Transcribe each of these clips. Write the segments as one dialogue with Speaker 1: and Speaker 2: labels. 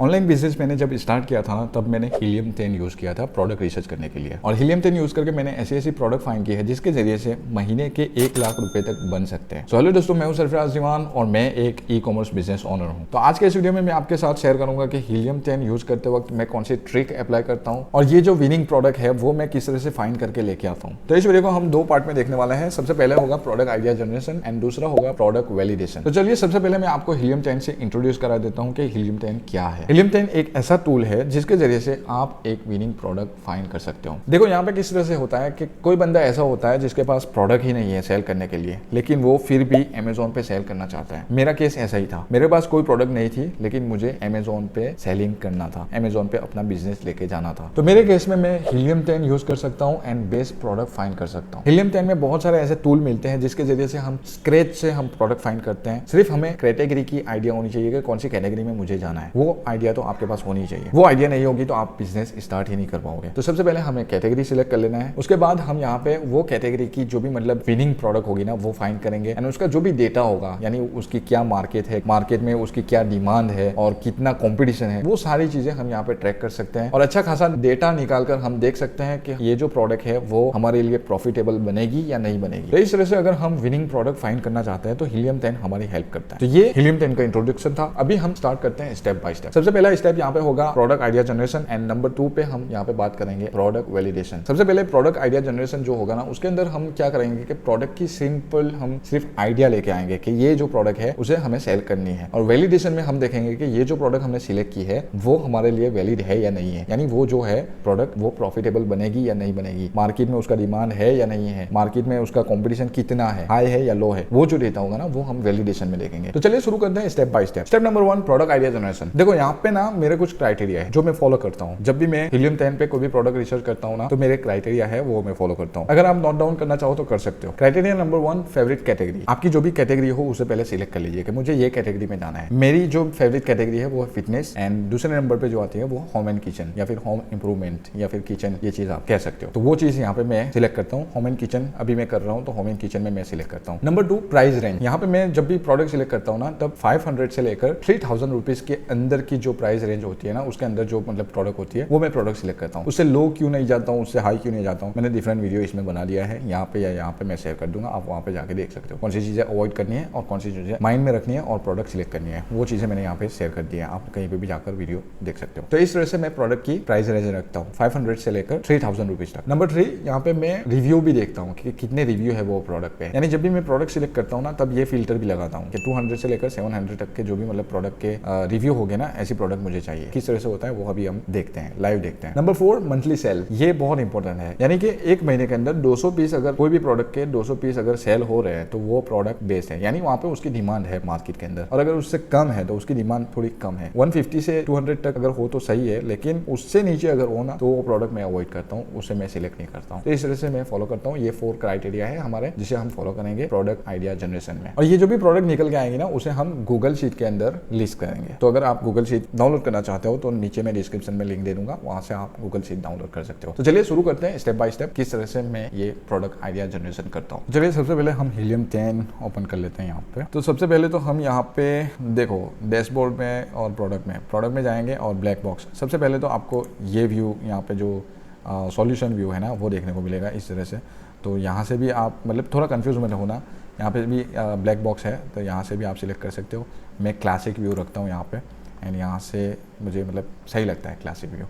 Speaker 1: Online business मैंने जब start किया था तब मैंने हीलियम 10 यूज़ किया था प्रोडक्ट रिसर्च करने के लिए। और हीलियम 10 यूज़ करके मैंने ऐसी ऐसी प्रोडक्ट फाइंड की है जिसके जरिए से महीने के 1 लाख रुपए तक बन सकते हैं। हेलो दोस्तों, मैं हूं सरफराज दीवान और मैं एक ई कॉमर्स बिजनेस ओनर हूं। तो आज के इस वीडियो में मैं आपके साथ शेयर करूंगा कि हीलियम 10 यूज करते वक्त मैं कौन सी ट्रिक अप्लाई करता हूं और ये जो विनिंग प्रोडक्ट है वो मैं किस तरह से फाइंड करके लेके आता हूं। तो इस वीडियो को हम 2 पार्ट में देखने वाले हैं। सबसे पहले होगा प्रोडक्ट आइडिया जनरेशन एंड दूसरा होगा प्रोडक्ट वैलिडेशन। तो चलिए सबसे पहले मैं आपको हीलियम 10 से इंट्रोड्यूस करा देता हूं कि हीलियम 10 क्या है। हीलियम 10 एक ऐसा टूल है जिसके जरिए से आप एक विनिंग प्रोडक्ट फाइंड कर सकते हो। देखो यहाँ पे किस तरह से होता है कि कोई बंदा ऐसा होता है जिसके पास प्रोडक्ट ही नहीं है सेल करने के लिए, लेकिन वो फिर भी अमेजोन पे सेल करना चाहता है। मेरा केस ऐसा ही था। मेरे पास कोई प्रोडक्ट नहीं थी लेकिन मुझे अमेजोन पे सेलिंग करना था, अमेजोन पे अपना बिजनेस लेके जाना था। तो मेरे केस में मैं हीलियम 10 यूज कर सकता हूँ एंड बेस्ट प्रोडक्ट फाइंड कर सकता हूँ। हीलियम 10 में बहुत सारे ऐसे टूल मिलते हैं जिसके जरिए से हम स्क्रैच से हम प्रोडक्ट फाइंड करते हैं। सिर्फ हमें कैटेगरी की आइडिया होनी चाहिए कि कौन सी कैटेगरी में मुझे जाना है। वो आइडिया तो आपके पास होनी चाहिए। वो आइडिया नहीं होगी तो आप बिजनेस स्टार्ट ही नहीं कर पाओगे। तो सबसे पहले हमें कैटेगरी सिलेक्ट कर लेना है। उसके बाद हम यहाँ पे वो कैटेगरी की जो भी मतलब विनिंग प्रोडक्ट होगी ना वो फाइंड करेंगे एंड उसका जो भी डेटा होगा, यानी उसकी क्या मार्केट है, मार्केट में उसकी क्या डिमांड है और कितना कंपटीशन है, वो सारी चीजें हम यहाँ पे ट्रैक कर सकते हैं और अच्छा खासा डेटा निकालकर हम देख सकते हैं कि ये जो प्रोडक्ट है वो हमारे लिए प्रॉफिटेबल बनेगी या नहीं बनेगी। तो इस तरह से अगर हम विनिंग प्रोडक्ट फाइंड करना चाहते हैं तो हीलियम 10 हमारी हेल्प करता है। तो ये हीलियम 10 का इंट्रोडक्शन था। अभी हम स्टार्ट करते हैं स्टेप बाय स्टेप। सबसे पहला स्टेप यहाँ पे होगा product idea generation and number 2 पे हम यहाँ पे बात करेंगे प्रोडक्ट वैलिडेशन। सबसे पहले प्रोडक्ट आइडिया जनरेशन जो होगा ना उसके अंदर हम क्या करेंगे कि प्रोडक्ट की सिंपल हम सिर्फ आइडिया लेके आएंगे कि ये जो प्रोडक्ट है उसे हमें सेल करनी है। और वैलिडेशन में हम देखेंगे कि ये जो प्रोडक्ट हमने सिलेक्ट की है वो हमारे लिए वैलिड है या नहीं है, यानी वो जो है प्रोडक्ट वो प्रॉफिटेबल बनेगी या नहीं बनेगी, मार्केट में उसका डिमांड है या नहीं है, मार्केट में उसका कॉम्पिटिशन कितना है, हाई है या लो है, वो जो डेटा होगा ना वो हम वैलिडेशन में देखेंगे। तो चलिए शुरू करते हैं step by step. Step number 1 product idea generation. देखो यहाँ पे ना मेरे कुछ क्राइटेरिया है जो मैं फॉलो करता हूँ। जब भी मैं हीलियम 10 पे कोई भी प्रोडक्ट रिसर्च करता हूँ ना तो मेरे क्राइटेरिया है वो मैं फॉलो करता हूँ। अगर आप नोट डाउन करना चाहो तो कर सकते हो। Criteria number 1 favourite category. आपकी जो भी कैटेगरी हो उसे पहले सिलेक्ट कर लीजिए कि मुझे ये कैटेगरी में जाना है। मेरी जो फेवरेट कैटेगरी है वो फिटनेस एंड दूसरे नंबर पे जो आती है वो होम एंड किचन या फिर होम इंप्रूवमेंट या फिर किचन, ये चीज आप कह सकते हो। तो वो चीज यहाँ पे मैं सिलेक्ट करता हूँ। होम एंड किचन अभी मैं कर रहा हूँ तो होम एंड किचन में मैं सिलेक्ट करता हूँ। Number 2 price range. यहाँ पे मैं जब भी प्रोडक्ट सिलेक्ट करता हूँ ना तब 500 से लेकर 3000 रुपीज के अंदर की जो प्राइस रेंज होती है ना उसके अंदर जो मतलब प्रोडक्ट होती है वो मैं प्रोडक्ट सिलेक्ट करता हूँ। उससे लो क्यों नहीं जाता हूँ, उससे हाई क्यों नहीं जाता हूँ, मैंने डिफरेंट वीडियो इसमें बना दिया है, यहाँ पे या यहाँ पे मैं शेयर कर दूंगा, आप वहाँ पे जाके देख सकते हो कौन सी चीजें अवॉइड करनी है और कौन सी चीजें माइंड में रखनी है और प्रोडक्ट सिलेक्ट करनी है। वो चीजें मैंने यहाँ पे शेयर कर दी है, आप कहीं पे भी जाकर वीडियो देख सकते हो। तो इस तरह से मैं प्रोडक्ट की प्राइस रेंज रखता हूँ 500 से लेकर 3000 रुपीज तक। नंबर 3 यहाँ पे मैं रिव्यू भी देखता हूँ कि कितने रिव्यू है वो प्रोडक्ट पे, यानी जब भी मैं प्रोडक्ट सिलेक्ट करता हूँ ना तब ये फिल्टर भी लगाता हूँ कि 200 से लेकर 700 तक के जो भी मतलब प्रोडक्ट के रिव्यू हो गए ना ऐसी प्रोडक्ट मुझे चाहिए। किस तरह से होता है वो अभी हम देखते हैं, लाइव देखते हैं। Number 4 monthly cell. ये बहुत इंपॉर्टेंट है, यानी कि एक महीने के अंदर 200 पीस अगर कोई भी प्रोडक्ट के 200 पीस अगर सेल हो रहे हैं तो वो प्रोडक्ट बेस्ड है, यानी वहाँ पे उसकी डिमांड है मार्केट के अंदर। और अगर उससे कम है तो उसकी डिमांड थोड़ी कम है। 150 से 200 तक अगर हो तो सही है, लेकिन उससे नीचे अगर हो ना तो वो प्रोडक्ट मैं अवॉइड करता हूँ, उसे मैं सिलेक्ट नहीं करता हूँ। तो इस तरह से मैं फॉलो करता हूँ। ये 4 क्राइटेरिया है हमारे जिसे हम फॉलो करेंगे प्रोडक्ट आइडिया जनरेशन में। और ये जो भी प्रोडक्ट निकल के आएंगे ना उसे हम गूगल शीट के अंदर लिस्ट करेंगे। तो अगर आप गूगल शीट डाउनलोड करना चाहते हो तो नीचे मैं डिस्क्रिप्शन में लिंक दे दूंगा, वहां से आप गूगल शीट डाउनलोड कर सकते हो। तो चलिए शुरू करते हैं स्टेप बाय स्टेप किस तरह से मैं ये प्रोडक्ट आइडिया जनरेशन करता हूँ। चलिए सबसे पहले हम हीलियम 10 ओपन कर लेते हैं यहाँ पे। तो सबसे पहले तो हम यहाँ पे देखो डैशबोर्ड में और प्रोडक्ट में जाएंगे और ब्लैक बॉक्स। सबसे पहले तो आपको ये व्यू यहाँ पे जो सॉल्यूशन व्यू है ना वो देखने को मिलेगा इस तरह से। तो यहाँ से भी आप मतलब थोड़ा कंफ्यूज मत होना, यहाँ पे भी ब्लैक बॉक्स है तो यहाँ से भी आप सिलेक्ट कर सकते हो। मैं क्लासिक व्यू रखता हूँ यहाँ पे एंड यहाँ से मुझे मतलब सही लगता है क्लासिक व्यू।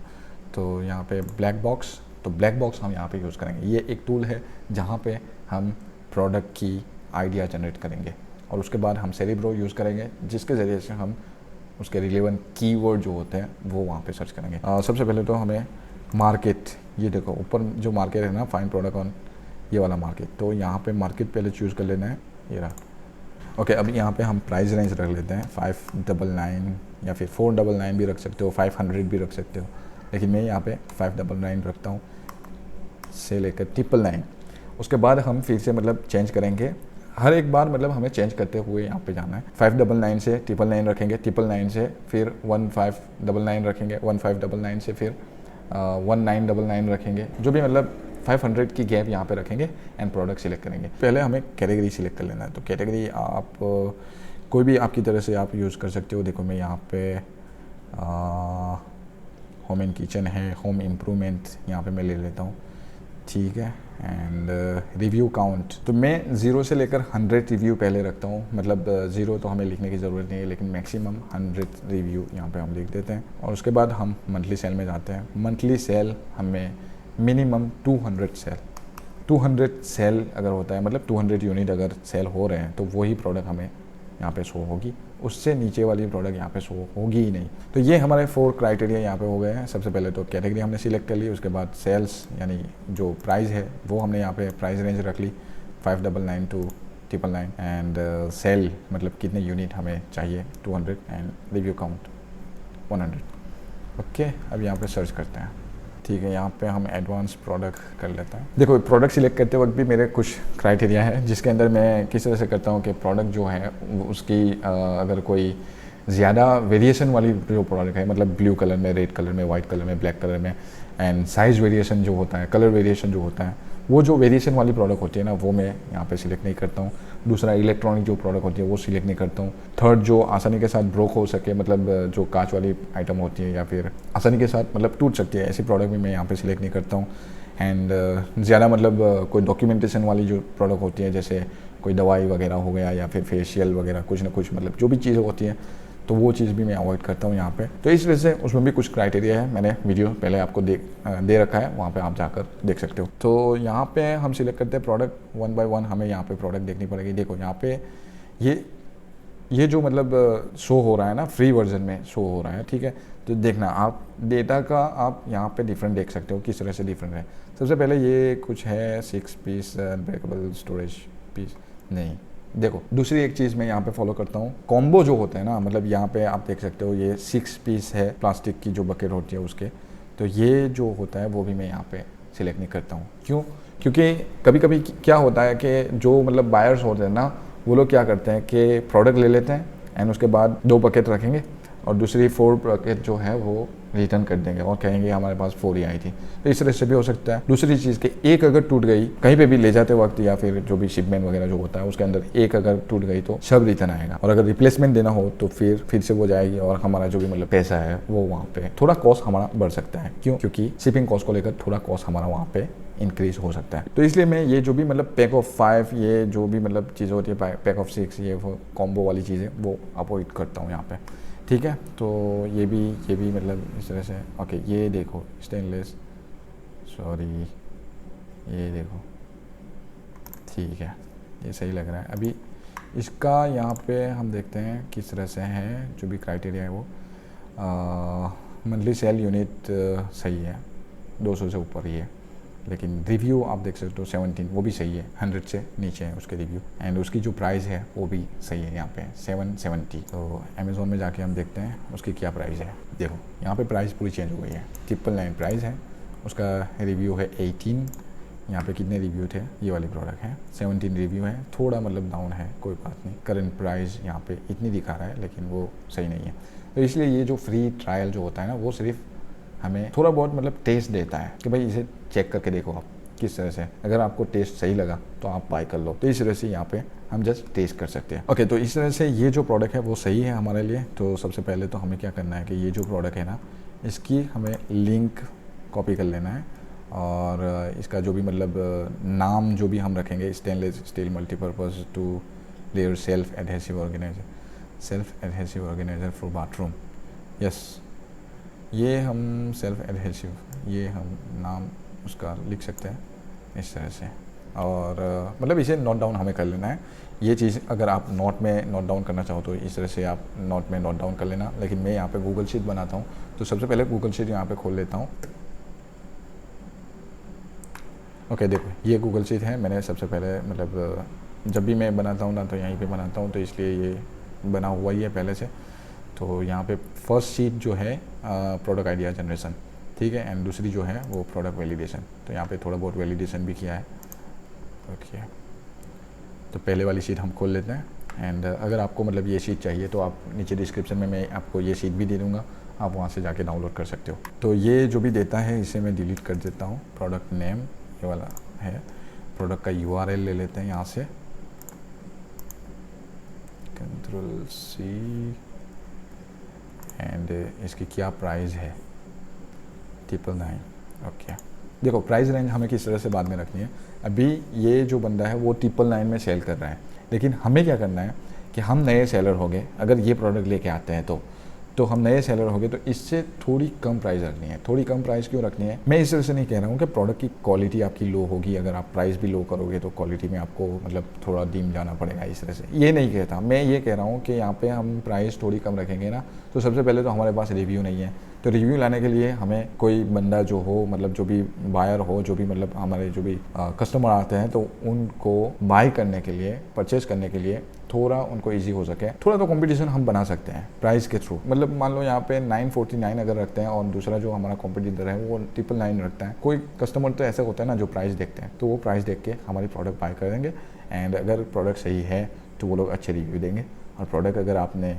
Speaker 1: तो यहाँ पे ब्लैक बॉक्स, तो ब्लैक बॉक्स हम यहाँ पे यूज़ करेंगे। ये एक टूल है जहाँ पे हम प्रोडक्ट की आइडिया जनरेट करेंगे और उसके बाद हम सेरिब्रो यूज़ करेंगे जिसके ज़रिए से हम उसके रिलेवेंट कीवर्ड जो होते हैं वो वहाँ पे सर्च करेंगे। सबसे पहले तो हमें मार्केट, ये देखो ऊपर जो मार्केट है ना फाइंड प्रोडक्ट ऑन, ये वाला मार्केट, तो यहाँ पे मार्केट पहले चूज़ कर लेना है, ये रहा। ओके, अब यहाँ पे हम प्राइस रेंज रख लेते हैं 599 या फिर 499 भी रख सकते हो, 500 भी रख सकते हो, लेकिन मैं यहाँ पे 599 रखता हूँ से लेकर 999। उसके बाद हम फिर से मतलब चेंज करेंगे, हर एक बार मतलब हमें चेंज करते हुए यहाँ पे जाना है। 599 से 999 रखेंगे, 999 से फिर 1599 रखेंगे, 1599 से फिर 1999 रखेंगे, जो भी मतलब 500 की गैप यहाँ पे रखेंगे एंड प्रोडक्ट सिलेक्ट करेंगे। पहले हमें कैटेगरी सिलेक्ट कर लेना है, तो कैटेगरी आप कोई भी आपकी तरह से आप यूज़ कर सकते हो। देखो मैं यहाँ पे होम एंड किचन है, होम इम्प्रूवमेंट यहाँ पे मैं ले लेता हूँ, ठीक है। एंड रिव्यू काउंट, तो मैं 0 से लेकर 100 रिव्यू पहले रखता हूँ, मतलब 0 तो हमें लिखने की ज़रूरत नहीं है, लेकिन मैक्सिमम 100 रिव्यू यहाँ पे हम लिख देते हैं। और उसके बाद हम मंथली सेल में जाते हैं। मंथली सेल हमें मिनिमम 200 सेल, 200 सेल अगर होता है, मतलब 200 यूनिट अगर सेल हो रहे हैं तो वही प्रोडक्ट हमें यहाँ पे शो होगी, उससे नीचे वाली प्रोडक्ट यहाँ पे शो होगी ही नहीं। तो ये हमारे 4 क्राइटेरिया यहाँ पे हो गए हैं। सबसे पहले तो कैटेगरी हमने सिलेक्ट कर ली, उसके बाद सेल्स यानी जो प्राइस है वो हमने यहाँ पे प्राइस रेंज रख ली 599 to 999, एंड सेल मतलब कितने यूनिट हमें चाहिए 200, एंड रिव्यू काउंट 100। ओके, अब यहाँ पे सर्च करते हैं, ठीक है। यहाँ पे हम एडवांस प्रोडक्ट कर लेते हैं। देखो, प्रोडक्ट सिलेक्ट करते वक्त भी मेरे कुछ क्राइटेरिया है, जिसके अंदर मैं किस तरह से करता हूँ कि प्रोडक्ट जो है उसकी अगर कोई ज़्यादा वेरिएशन वाली जो प्रोडक्ट है, मतलब ब्लू कलर में, रेड कलर में, वाइट कलर में, ब्लैक कलर में, एंड साइज़ वेरिएशन जो होता है, कलर वेरिएशन जो होता है, वो जो वेरिएशन वाली प्रोडक्ट होती है ना, वो मैं यहाँ पे सिलेक्ट नहीं करता हूँ। दूसरा, इलेक्ट्रॉनिक जो प्रोडक्ट होती है वो सिलेक्ट नहीं करता हूँ। थर्ड, जो आसानी के साथ ब्रोक हो सके, मतलब जो कांच वाली आइटम होती है या फिर आसानी के साथ मतलब टूट सकती है, ऐसी प्रोडक्ट भी मैं यहाँ पे सिलेक्ट नहीं करता हूँ। एंड ज़्यादा मतलब कोई डॉक्यूमेंटेशन वाली जो प्रोडक्ट होती है, जैसे कोई दवाई वगैरह हो गया या फिर फेशियल वगैरह, कुछ ना कुछ मतलब जो भी चीज़ें होती हैं, तो वो चीज़ भी मैं अवॉइड करता हूँ यहाँ पे। तो इस वजह से उसमें भी कुछ क्राइटेरिया है, मैंने वीडियो पहले आपको दे रखा है, वहाँ पे आप जाकर देख सकते हो। तो यहाँ पे हम सिलेक्ट करते हैं प्रोडक्ट, 1 by 1 हमें यहाँ पे प्रोडक्ट देखनी पड़ेगी। देखो यहाँ पे ये जो मतलब शो हो रहा है ना, फ्री वर्जन में शो हो रहा है, ठीक है। तो देखना, आप डेटा का आप यहाँ पे डिफरेंट देख सकते हो, किस तरह से डिफरेंट है। सबसे पहले ये कुछ है 6 पीस अनब्रेकेबल स्टोरेज पीस, नहीं। देखो, दूसरी एक चीज़ मैं यहाँ पे फॉलो करता हूँ, कॉम्बो जो होता है ना, मतलब यहाँ पे आप देख सकते हो ये 6 पीस है, प्लास्टिक की जो बकेट होती है उसके, तो ये जो होता है वो भी मैं यहाँ पे सिलेक्ट नहीं करता हूँ। क्यों? क्योंकि कभी कभी क्या होता है कि जो मतलब बायर्स होते हैं ना, वो लोग क्या करते हैं कि प्रोडक्ट ले लेते हैं एंड उसके बाद 2 बकेट रखेंगे और दूसरी 4 बकेट जो है वो रिटर्न कर देंगे और कहेंगे हमारे पास 4 ही आई थी। तो इस तरह से भी हो सकता है। दूसरी चीज़ कि एक अगर टूट गई कहीं पे भी ले जाते वक्त, या फिर जो भी शिपमेंट वगैरह जो होता है उसके अंदर एक अगर टूट गई तो सब रिटर्न आएगा, और अगर रिप्लेसमेंट देना हो तो फिर से वो जाएगी और हमारा जो भी मतलब पैसा है वो वहाँ पे थोड़ा कॉस्ट हमारा बढ़ सकता है। क्यों? क्योंकि शिपिंग कॉस्ट को लेकर थोड़ा कॉस्ट हमारा वहाँ पे इंक्रीज हो सकता है। तो इसलिए मैं ये जो भी मतलब पैक ऑफ 5, ये जो भी मतलब चीज़ें होती है, पैक ऑफ 6, ये वो कॉम्बो वाली चीज़ें वो अवॉइड करता हूँ यहाँ पे, ठीक है। तो ये भी मतलब इस तरह से। ओके, ये देखो स्टेनलेस, सॉरी, ये देखो, ठीक है, ये सही लग रहा है। अभी इसका यहाँ पे हम देखते हैं किस तरह से है, जो भी क्राइटेरिया है वो मंथली सेल यूनिट सही है, 200 से ऊपर ही है, लेकिन रिव्यू आप देख सकते हो 17, वो भी सही है, 100 से नीचे है उसके रिव्यू, एंड उसकी जो प्राइस है वो भी सही है यहाँ पे 770। तो अमेज़ोन में जाके हम देखते हैं उसकी क्या प्राइस है। देखो यहाँ पे प्राइस पूरी चेंज हो गई है, 999 प्राइस है, उसका रिव्यू है 18। यहाँ पे कितने रिव्यू थे, ये वाली प्रोडक्ट है 17 रिव्यू है, थोड़ा मतलब डाउन है, कोई बात नहीं। करंट प्राइस यहाँ पे इतनी दिखा रहा है लेकिन वो सही नहीं है। तो इसलिए ये जो फ्री ट्रायल जो होता है ना, वो सिर्फ हमें थोड़ा बहुत मतलब टेस्ट देता है कि भाई इसे चेक करके देखो आप किस तरह से, अगर आपको टेस्ट सही लगा तो आप बाय कर लो। तो इस तरह से यहाँ पे हम जस्ट टेस्ट कर सकते हैं। ओके, तो इस तरह से ये जो प्रोडक्ट है वो सही है हमारे लिए। तो सबसे पहले तो हमें क्या करना है कि ये जो प्रोडक्ट है ना, इसकी हमें लिंक कॉपी कर लेना है, और इसका जो भी मतलब नाम जो भी हम रखेंगे, stainless steel multipurpose two layer self adhesive organiser for bathroom. Yes, ये हम सेल्फ एडहेसिव, ये हम नाम उसका लिख सकते हैं इस तरह से, और मतलब इसे नोट डाउन हमें कर लेना है। ये चीज़ अगर आप नोट में नोट डाउन करना चाहो तो इस तरह से आप नोट में नोट डाउन कर लेना, लेकिन मैं यहाँ पे गूगल शीट बनाता हूँ। तो सबसे पहले गूगल शीट यहाँ पे खोल लेता हूँ। ओके, देखो ये गूगल शीट है। मैंने सबसे पहले मतलब जब भी मैं बनाता हूँ ना तो यहीं पे बनाता हूँ, तो इसलिए ये बना हुआ ही है पहले से। तो यहाँ पे फर्स्ट शीट जो है प्रोडक्ट आइडिया जनरेशन, ठीक है, एंड दूसरी जो है वो प्रोडक्ट वैलिडेशन। तो यहाँ पे थोड़ा बहुत वैलिडेशन भी किया है। ओके, तो पहले वाली शीट हम खोल लेते हैं, एंड अगर आपको मतलब ये शीट चाहिए तो आप नीचे डिस्क्रिप्शन में मैं आपको ये शीट भी दे दूँगा, आप वहाँ से जाके डाउनलोड कर सकते हो। तो ये जो भी देता है इसे मैं डिलीट कर देता हूँ। प्रोडक्ट नेम ये वाला है, प्रोडक्ट का URL ले लेते हैं यहाँ से, Ctrl+C, एंड इसकी क्या प्राइस है, 999। ओके, देखो प्राइस रेंज हमें किस तरह से बाद में रखनी है। अभी ये जो बंदा है वो 999 में सेल कर रहा है, लेकिन हमें क्या करना है कि हम नए सेलर हो गए, अगर ये प्रोडक्ट लेके आते हैं तो हम नए सेलर हो गए, तो इससे थोड़ी कम प्राइस रखनी है। थोड़ी कम प्राइस क्यों रखनी है, मैं इस तरह से नहीं कह रहा हूँ कि प्रोडक्ट की क्वालिटी आपकी लो होगी, अगर आप प्राइस भी लो करोगे तो क्वालिटी में आपको मतलब थोड़ा डीम जाना पड़ेगा, इस तरह से ये नहीं कहता। मैं ये कह रहा हूँ कि यहाँ पे हम प्राइस थोड़ी कम रखेंगे ना, तो सबसे पहले तो हमारे पास रिव्यू नहीं है, तो रिव्यू लाने के लिए हमें कोई बंदा जो हो, मतलब जो भी बायर हो, जो भी मतलब हमारे जो भी कस्टमर आते हैं, तो उनको बाय करने के लिए, परचेज करने के लिए थोड़ा उनको इजी हो सके, थोड़ा तो कंपटीशन हम बना सकते हैं प्राइस के थ्रू। मतलब मान लो यहाँ पे 949 अगर रखते हैं और दूसरा जो हमारा कॉम्पिटिटर है वो 999 रखता है, कोई कस्टमर तो ऐसा होता है ना जो प्राइस देखते हैं, तो वो प्राइस देख के हमारी प्रोडक्ट बाय कर देंगे। एंड अगर प्रोडक्ट सही है तो वो लोग अच्छे रिव्यू देंगे, और प्रोडक्ट अगर आपने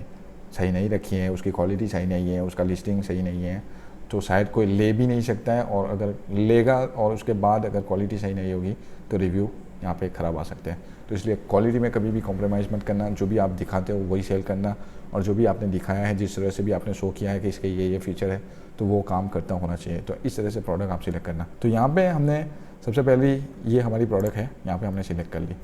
Speaker 1: सही नहीं रखी है, उसकी क्वालिटी सही नहीं है, उसका लिस्टिंग सही नहीं है, तो शायद कोई ले भी नहीं सकता है, और अगर लेगा और उसके बाद अगर क्वालिटी सही नहीं होगी तो रिव्यू यहाँ पे ख़राब आ सकते हैं। तो इसलिए क्वालिटी में कभी भी कॉम्प्रोमाइज़ मत करना, जो भी आप दिखाते हो वही सेल करना, और जो भी आपने दिखाया है, जिस तरह से भी आपने शो किया है कि इसके ये फीचर है, तो वो काम करता होना चाहिए। तो इस तरह से प्रोडक्ट आप सिलेक्ट करना। तो यहाँ पे हमने सबसे पहले ये हमारी प्रोडक्ट है, यहाँ पे हमने सिलेक्ट कर ली।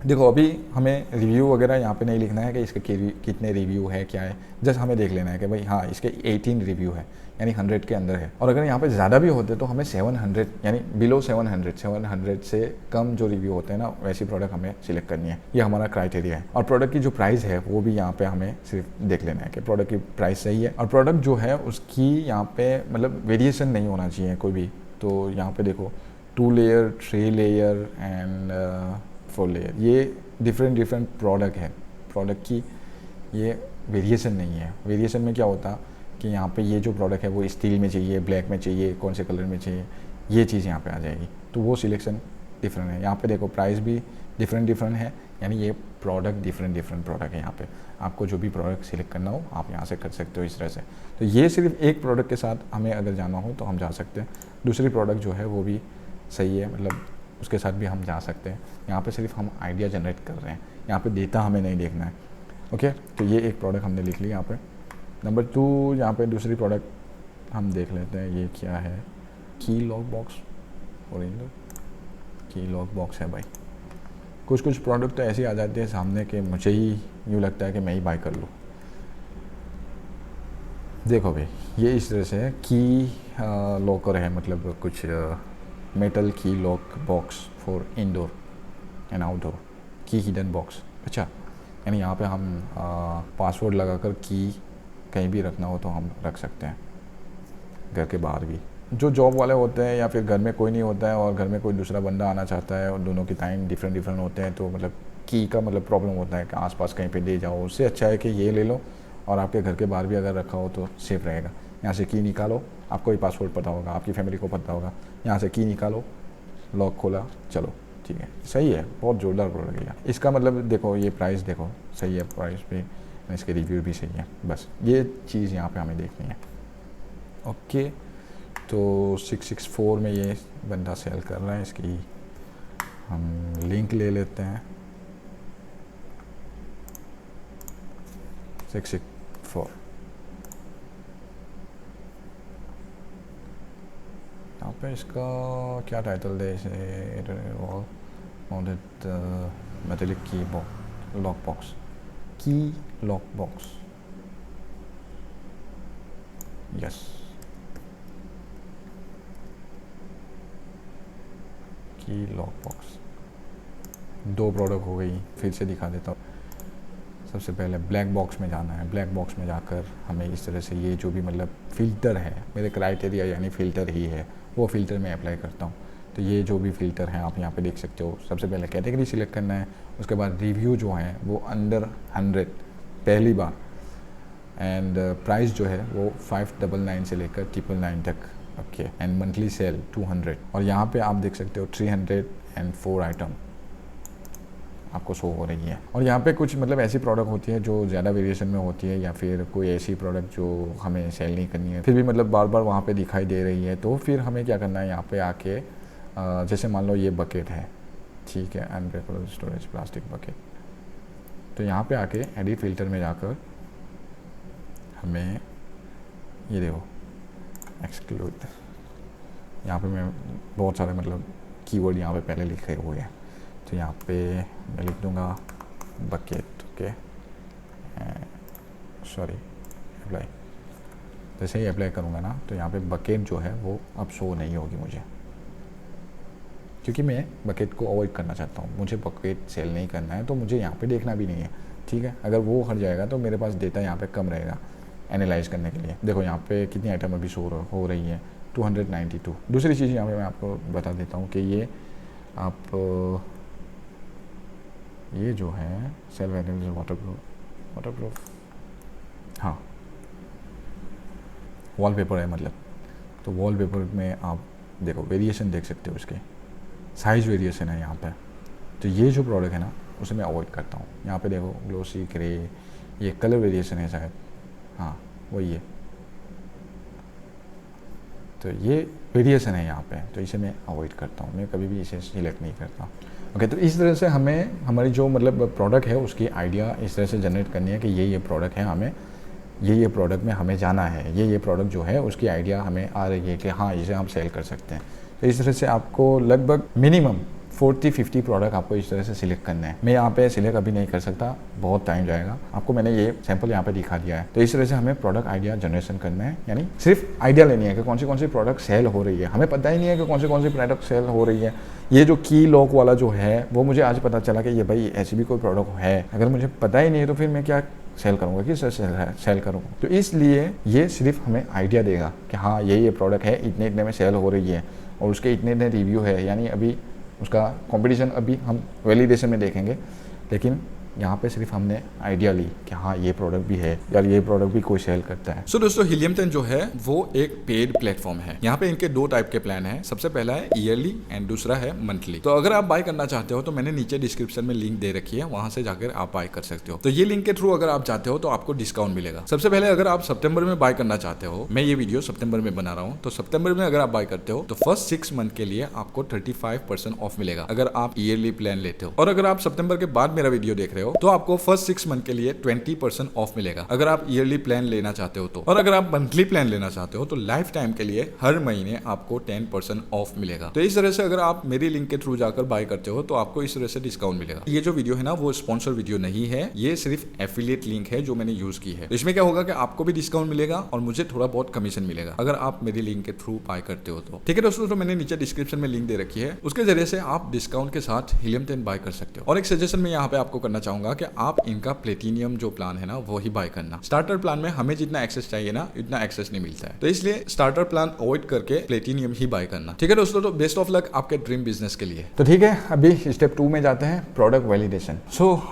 Speaker 1: देखो अभी हमें रिव्यू वगैरह यहाँ पे नहीं लिखना है कि इसके कितने रिव्यू है क्या है, जस्ट हमें देख लेना है कि भाई हाँ इसके 18 रिव्यू है, यानी 100 के अंदर है। और अगर यहाँ पे ज़्यादा भी होते तो हमें 700 यानी बिलो 700 से कम जो रिव्यू होते हैं ना, वैसी प्रोडक्ट हमें सिलेक्ट करनी है। ये हमारा क्राइटेरिया है। और प्रोडक्ट की जो प्राइस है वो भी यहाँ पे हमें सिर्फ देख लेना है कि प्रोडक्ट की प्राइस सही है, और प्रोडक्ट जो है उसकी यहाँ पे मतलब वेरिएशन नहीं होना चाहिए कोई भी। तो यहाँ पे देखो 2 लेयर, 3 लेयर एंड 4 लेयर, ये डिफरेंट प्रोडक्ट है। प्रोडक्ट की ये वेरिएशन नहीं है। वेरिएशन में क्या होता कि यहाँ पे ये जो प्रोडक्ट है वो स्टील में चाहिए, ब्लैक में चाहिए, कौन से कलर में चाहिए, ये चीज़ यहाँ पे आ जाएगी, तो वो सिलेक्शन डिफरेंट है। यहाँ पे देखो प्राइस भी डिफरेंट है, यानी ये प्रोडक्ट डिफरेंट प्रोडक्ट है। यहाँ पे आपको जो भी प्रोडक्ट सिलेक्ट करना हो आप यहाँ से कर सकते हो इस तरह से। तो ये सिर्फ एक प्रोडक्ट के साथ हमें अगर जाना हो तो हम जा सकते हैं। दूसरी प्रोडक्ट जो है वो भी सही है, मतलब उसके साथ भी हम जा सकते हैं। यहाँ पे सिर्फ हम आइडिया जनरेट कर रहे हैं, यहाँ पे डेटा हमें नहीं देखना है। ओके, तो ये एक प्रोडक्ट हमने लिख लिया यहाँ पे। नंबर 2 यहाँ पे दूसरी प्रोडक्ट हम देख लेते हैं, ये क्या है, की लॉक बॉक्स। और की लॉक बॉक्स है भाई। कुछ प्रोडक्ट तो ऐसी आ जाती है सामने के मुझे ही यूँ लगता है कि मैं ही बाय कर लूँ। देखो भाई ये इस तरह से है, की लॉकर है, मतलब कुछ मेटल की lock box for indoor and outdoor, की हिडन बॉक्स। अच्छा, यानी यहाँ पे हम पासवर्ड लगाकर की कहीं भी रखना हो तो हम रख सकते हैं, घर के बाहर भी। जो जॉब वाले होते हैं या फिर घर में कोई नहीं होता है और घर में कोई दूसरा बंदा आना चाहता है और दोनों के टाइम डिफरेंट होते हैं, तो मतलब की का मतलब प्रॉब्लम होता है कि आसपास कहीं पे ले जाओ। उससे अच्छा है कि ये ले लो और आपके घर के बाहर भी अगर रखा हो तो सेफ रहेगा। यहाँ से की निकालो, आपको ही पासवर्ड पता होगा, आपकी फैमिली को पता होगा, यहाँ से की निकालो, लॉक खोला, चलो ठीक है, सही है, बहुत ज़ोरदार प्रोडक्ट है। इसका मतलब देखो ये प्राइस देखो सही है, प्राइस भी, इसके रिव्यू भी सही है, बस ये चीज़ यहाँ पे हमें देखनी है। ओके, तो 664 में ये बंदा सेल कर रहा है, इसकी हम लिंक ले लेते हैं। 664 यहाँ पे इसका क्या टाइटल दे इसे, माउंटेड मेटेलिक की लॉक बॉक्स, की लॉक बॉक्स, यस। की लॉक बॉक्स 2 प्रोडक्ट हो गई, फिर से दिखा देता हूँ। सबसे पहले ब्लैक बॉक्स में जाना है। ब्लैक बॉक्स में जाकर हमें इस तरह से ये जो भी मतलब फ़िल्टर है, मेरे क्राइटेरिया यानी फ़िल्टर ही है, वो फ़िल्टर मैं अप्लाई करता हूँ। तो ये जो भी फ़िल्टर हैं आप यहाँ पे देख सकते हो। सबसे पहले कैटेगरी सिलेक्ट करना है, उसके बाद रिव्यू जो है वो अंडर 100 पहली बार, एंड प्राइस जो है वो 599 से लेकर 999 तक। Okay, and monthly cell 200। और यहाँ पे आप देख सकते हो 304 आइटम आपको शो हो रही है। और यहाँ पे कुछ मतलब ऐसी प्रोडक्ट होती है जो ज़्यादा वेरिएशन में होती है, या फिर कोई ऐसी प्रोडक्ट जो हमें सेल नहीं करनी है, फिर भी मतलब बार बार वहाँ पे दिखाई दे रही है, तो फिर हमें क्या करना है, यहाँ पे आके जैसे मान लो ये बकेट है, ठीक है, अनब्रेकेबल स्टोरेज प्लास्टिक बकेट, तो यहाँ पे आके एडिट फ़िल्टर में जाकर हमें ये देखो एक्सक्लूड, यहाँ पे मैं बहुत सारे मतलब कीवर्ड यहाँ पे पहले लिखे हुए हैं, तो यहाँ पे मैं लिख दूँगा बकेट, ओके सॉरी अप्लाई। जैसे ही अप्लाई करूँगा ना तो यहाँ पे बकेट जो है वो अब शो नहीं होगी मुझे, क्योंकि मैं बकेट को अवॉइड करना चाहता हूँ। मुझे बकेट सेल नहीं करना है, तो मुझे यहाँ पे देखना भी नहीं है, ठीक है। अगर वो हट जाएगा तो मेरे पास डेटा यहाँ पे कम रहेगा एनालाइज करने के लिए। देखो यहाँ पे कितनी आइटम अभी शो हो रही है, 292। दूसरी चीज़ यहाँ पे मैं आपको बता देता हूँ कि ये आप ये जो है सेल्फ एनालिसिस वाटरप्रूफ हाँ वॉलपेपर है मतलब, तो वॉलपेपर में आप देखो वेरिएशन देख सकते हो, उसके साइज़ वेरिएशन है यहाँ पे। तो ये जो प्रोडक्ट है ना उसे मैं अवॉइड करता हूँ। यहाँ पे देखो ग्लोसी ग्रे, ये कलर वेरिएशन है शायद, हाँ वही है, तो ये वेरिएशन है यहाँ पे, तो इसे मैं अवॉइड करता हूँ, मैं कभी भी इसे सिलेक्ट नहीं करता। ओके, तो इस तरह से हमें हमारी जो मतलब प्रोडक्ट है उसकी आइडिया इस तरह से जनरेट करनी है कि ये प्रोडक्ट है, हमें ये प्रोडक्ट में हमें जाना है, ये प्रोडक्ट जो है उसकी आइडिया हमें आ रही है कि हाँ इसे हम सेल कर सकते हैं। तो इस तरह से आपको लगभग मिनिमम 40-50 प्रोडक्ट आपको इस तरह से सिलेक्ट करना है। मैं यहाँ पे सिलेक्ट अभी नहीं कर सकता, बहुत टाइम जाएगा। आपको मैंने ये सैंपल यहाँ पे दिखा दिया है। तो इस तरह से हमें प्रोडक्ट आइडिया जनरेशन करना है, यानी सिर्फ आइडिया लेनी है कि कौन सी प्रोडक्ट सेल हो रही है। हमें पता ही नहीं है कि कौन सी प्रोडक्ट सेल हो रही है। ये जो की लॉक वाला जो है वो मुझे आज पता चला कि ये भाई ऐसी भी कोई प्रोडक्ट है। अगर मुझे पता ही नहीं है तो फिर मैं क्या सेल करूँगा, किस सेल करूँगा। तो इसलिए ये सिर्फ हमें आइडिया देगा कि हाँ ये प्रोडक्ट है, इतने में सेल हो रही है और उसके इतने रिव्यू है, यानी अभी उसका कंपटीशन अभी हम वैलिडेशन में देखेंगे, लेकिन यहाँ पे सिर्फ हमने आइडिया ली कि हाँ ये प्रोडक्ट भी है यार, ये प्रोडक्ट भी कोई सेल करता है। दोस्तों हीलियम 10 जो है वो एक पेड प्लेटफॉर्म है। यहाँ पे इनके 2 टाइप के प्लान है। सबसे पहला है ईयरली एंड दूसरा है मंथली। तो अगर आप बाय करना चाहते हो तो मैंने नीचे डिस्क्रिप्शन में लिंक दे रखी है, वहां से जाकर आप बाय कर सकते हो। तो ये लिंक के थ्रू अगर आप जाते हो तो आपको डिस्काउंट मिलेगा। सबसे पहले अगर आप सितंबर में बाय करना चाहते हो, मैं ये वीडियो सितंबर में बना रहा हूँ, तो सितंबर में अगर आप बाय करते हो तो फर्स्ट 6 मंथ के लिए आपको 35% ऑफ मिलेगा अगर आप ईयरली प्लान लेते हो। और अगर आप सितंबर के बाद मेरा वीडियो देख रहे हो तो आपको फर्स्ट 6 मंथ के लिए 20% ऑफ मिलेगा अगर आप ईयरली प्लान लेना चाहते हो तो। और अगर आप मंथली प्लान लेना चाहते हो तो लाइफ टाइम के लिए हर महीने आपको 10% ऑफ मिलेगा। तो इस तरह से अगर आप मेरी लिंक के थ्रू जाकर बाय करते हो तो आपको इस तरह से डिस्काउंट मिलेगा। ये जो वीडियो है ना वो स्पॉन्सर वीडियो नहीं है, ये सिर्फ एफिलिएट लिंक है जो मैंने यूज की है। तो इसमें क्या होगा कि आपको भी डिस्काउंट मिलेगा और मुझे थोड़ा बहुत कमीशन मिलेगा अगर आप मेरी लिंक के थ्रू बाय करते हो तो। ठीक है दोस्तों, तो मैंने नीचे डिस्क्रिप्शन में लिंक दे रखी है, उसके जरिए से आप डिस्काउंट के साथ हीलियम 10 बाय कर सकते हो। और एक सजेशन मैं यहाँ पे आपको करना चाहूंगा कि आप इनका प्लेटिनियम जो प्लान है ना वो ही बाय करना। स्टार्टर प्लान में हमें जितना एक्सेस चाहिए ना इतना एक्सेस नहीं मिलता है, तो इसलिए स्टार्टर प्लान अवॉइड करके प्लेटिनियम ही बाय करना। ठीक है दोस्तों, तो बेस्ट ऑफ लक आपके ड्रीम बिजनेस के लिए। तो ठीक है, अभी स्टेप 2 में जाते हैं, प्रोडक्ट वैलिडेशन।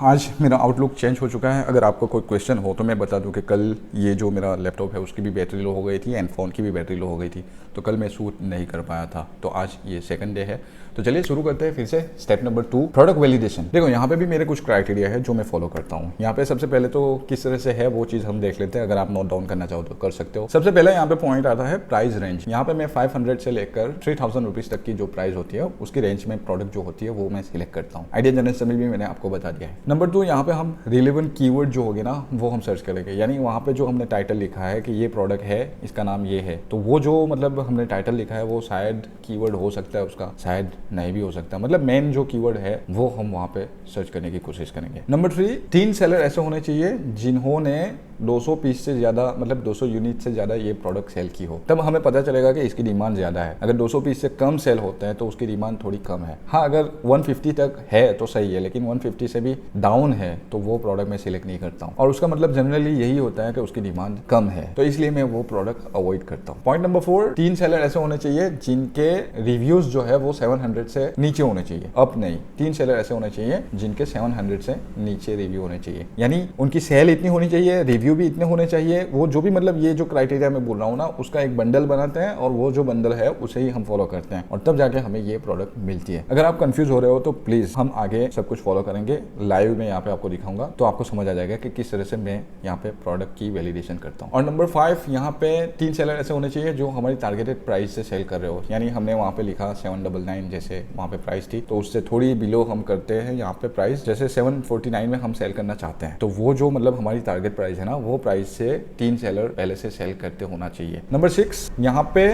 Speaker 1: आज मेरा आउटलुक चेंज हो चुका है। अगर आपको कोई क्वेश्चन हो तो मैं बता दूं कि कल ये जो मेरा लैपटॉप है उसकी भी बैटरी लो हो गई थी एंड फोन की भी बैटरी लो हो गई थी, तो कल मैं शूट नहीं कर पाया था। तो आज ये सेकंड डे है, तो चलिए शुरू करते हैं फिर से स्टेप नंबर 2, प्रोडक्ट वैलिडेशन। देखो यहाँ पे भी मेरे कुछ क्राइटेरिया है जो मैं फॉलो करता हूँ। यहाँ पे सबसे पहले तो किस तरह से है वो चीज हम देख लेते हैं। अगर आप नोट डाउन करना चाहो तो कर सकते हो। सबसे पहले यहाँ पे पॉइंट आता है प्राइस रेंज। यहाँ पे मैं 500 से लेकर 3000 रुपीज तक की जो प्राइस होती है उसकी रेंज में प्रोडक्ट जो होती है वो मैं सिलेक्ट करता हूँ। आइडिया जनरेशन में भी मैंने आपको बता दिया है। नंबर 2, यहाँ पे हम रिलेवेंट कीवर्ड जो होगे ना वो हम सर्च करेंगे, यानी वहाँ पे जो हमने टाइटल लिखा है कि ये प्रोडक्ट है, इसका नाम ये है, तो वो जो मतलब हमने टाइटल लिखा है वो शायद कीवर्ड हो सकता है उसका, शायद नहीं भी हो सकता। मतलब मेन जो कीवर्ड है वो हम वहाँ पे सर्च करने की कोशिश करेंगे। नंबर 3, 3 सेलर ऐसे होने चाहिए जिन्होंने 200 पीस से ज्यादा मतलब 200 यूनिट से ज्यादा ये प्रोडक्ट सेल की हो, तब हमें पता चलेगा कि इसकी डिमांड ज्यादा है। अगर 200 पीस से कम सेल होते हैं तो उसकी डिमांड थोड़ी कम है। हाँ, अगर 150 तक है तो सही है, लेकिन 150 से भी डाउन है तो वो प्रोडक्ट मैं सिलेक्ट नहीं करता हूँ। और उसका मतलब जनरली यही होता है कि उसकी डिमांड कम है, तो इसलिए मैं वो प्रोडक्ट अवॉइड करता हूँ। पॉइंट नंबर 4, 3 सेलर ऐसे होने चाहिए जिनके रिव्यूज जो है वो 700 से नीचे होने चाहिए, अप नहीं। 3 सेलर ऐसे होने चाहिए जिनके 700 से नीचे रिव्यू होने चाहिए, यानी उनकी सेल इतनी होनी चाहिए, रिव्यू भी इतने होने चाहिए। वो जो भी मतलब ये जो क्राइटेरिया मैं बोल रहा हूँ ना उसका एक बंडल बनाते हैं और वो जो बंडल है उसे ही हम फॉलो करते हैं और तब जाके हमें ये प्रोडक्ट मिलती है। अगर आप कंफ्यूज हो रहे हो तो प्लीज हम आगे सब कुछ फॉलो करेंगे, लाइव में यहाँ पे आपको दिखाऊंगा तो आपको समझ आ जाएगा कि किस तरह से मैं यहाँ पे प्रोडक्ट की वैलिडेशन करता हूँ। और नंबर 5, यहाँ पे 3 सेलर ऐसे होने चाहिए जो हमारी टारगेटेड प्राइस से सेल कर रहे हो, यानी हमने वहाँ पे लिखा 799 जैसे वहाँ पे प्राइस थी, तो उससे थोड़ी बिलो हम करते हैं यहाँ पे प्राइस, जैसे 749 में हम सेल करना चाहते हैं, तो वो जो मतलब हमारी टारगेट प्राइस है ना वो प्राइस से 3 सेलर पहले से सेल करते होना चाहिए। नंबर 6, यहाँ पे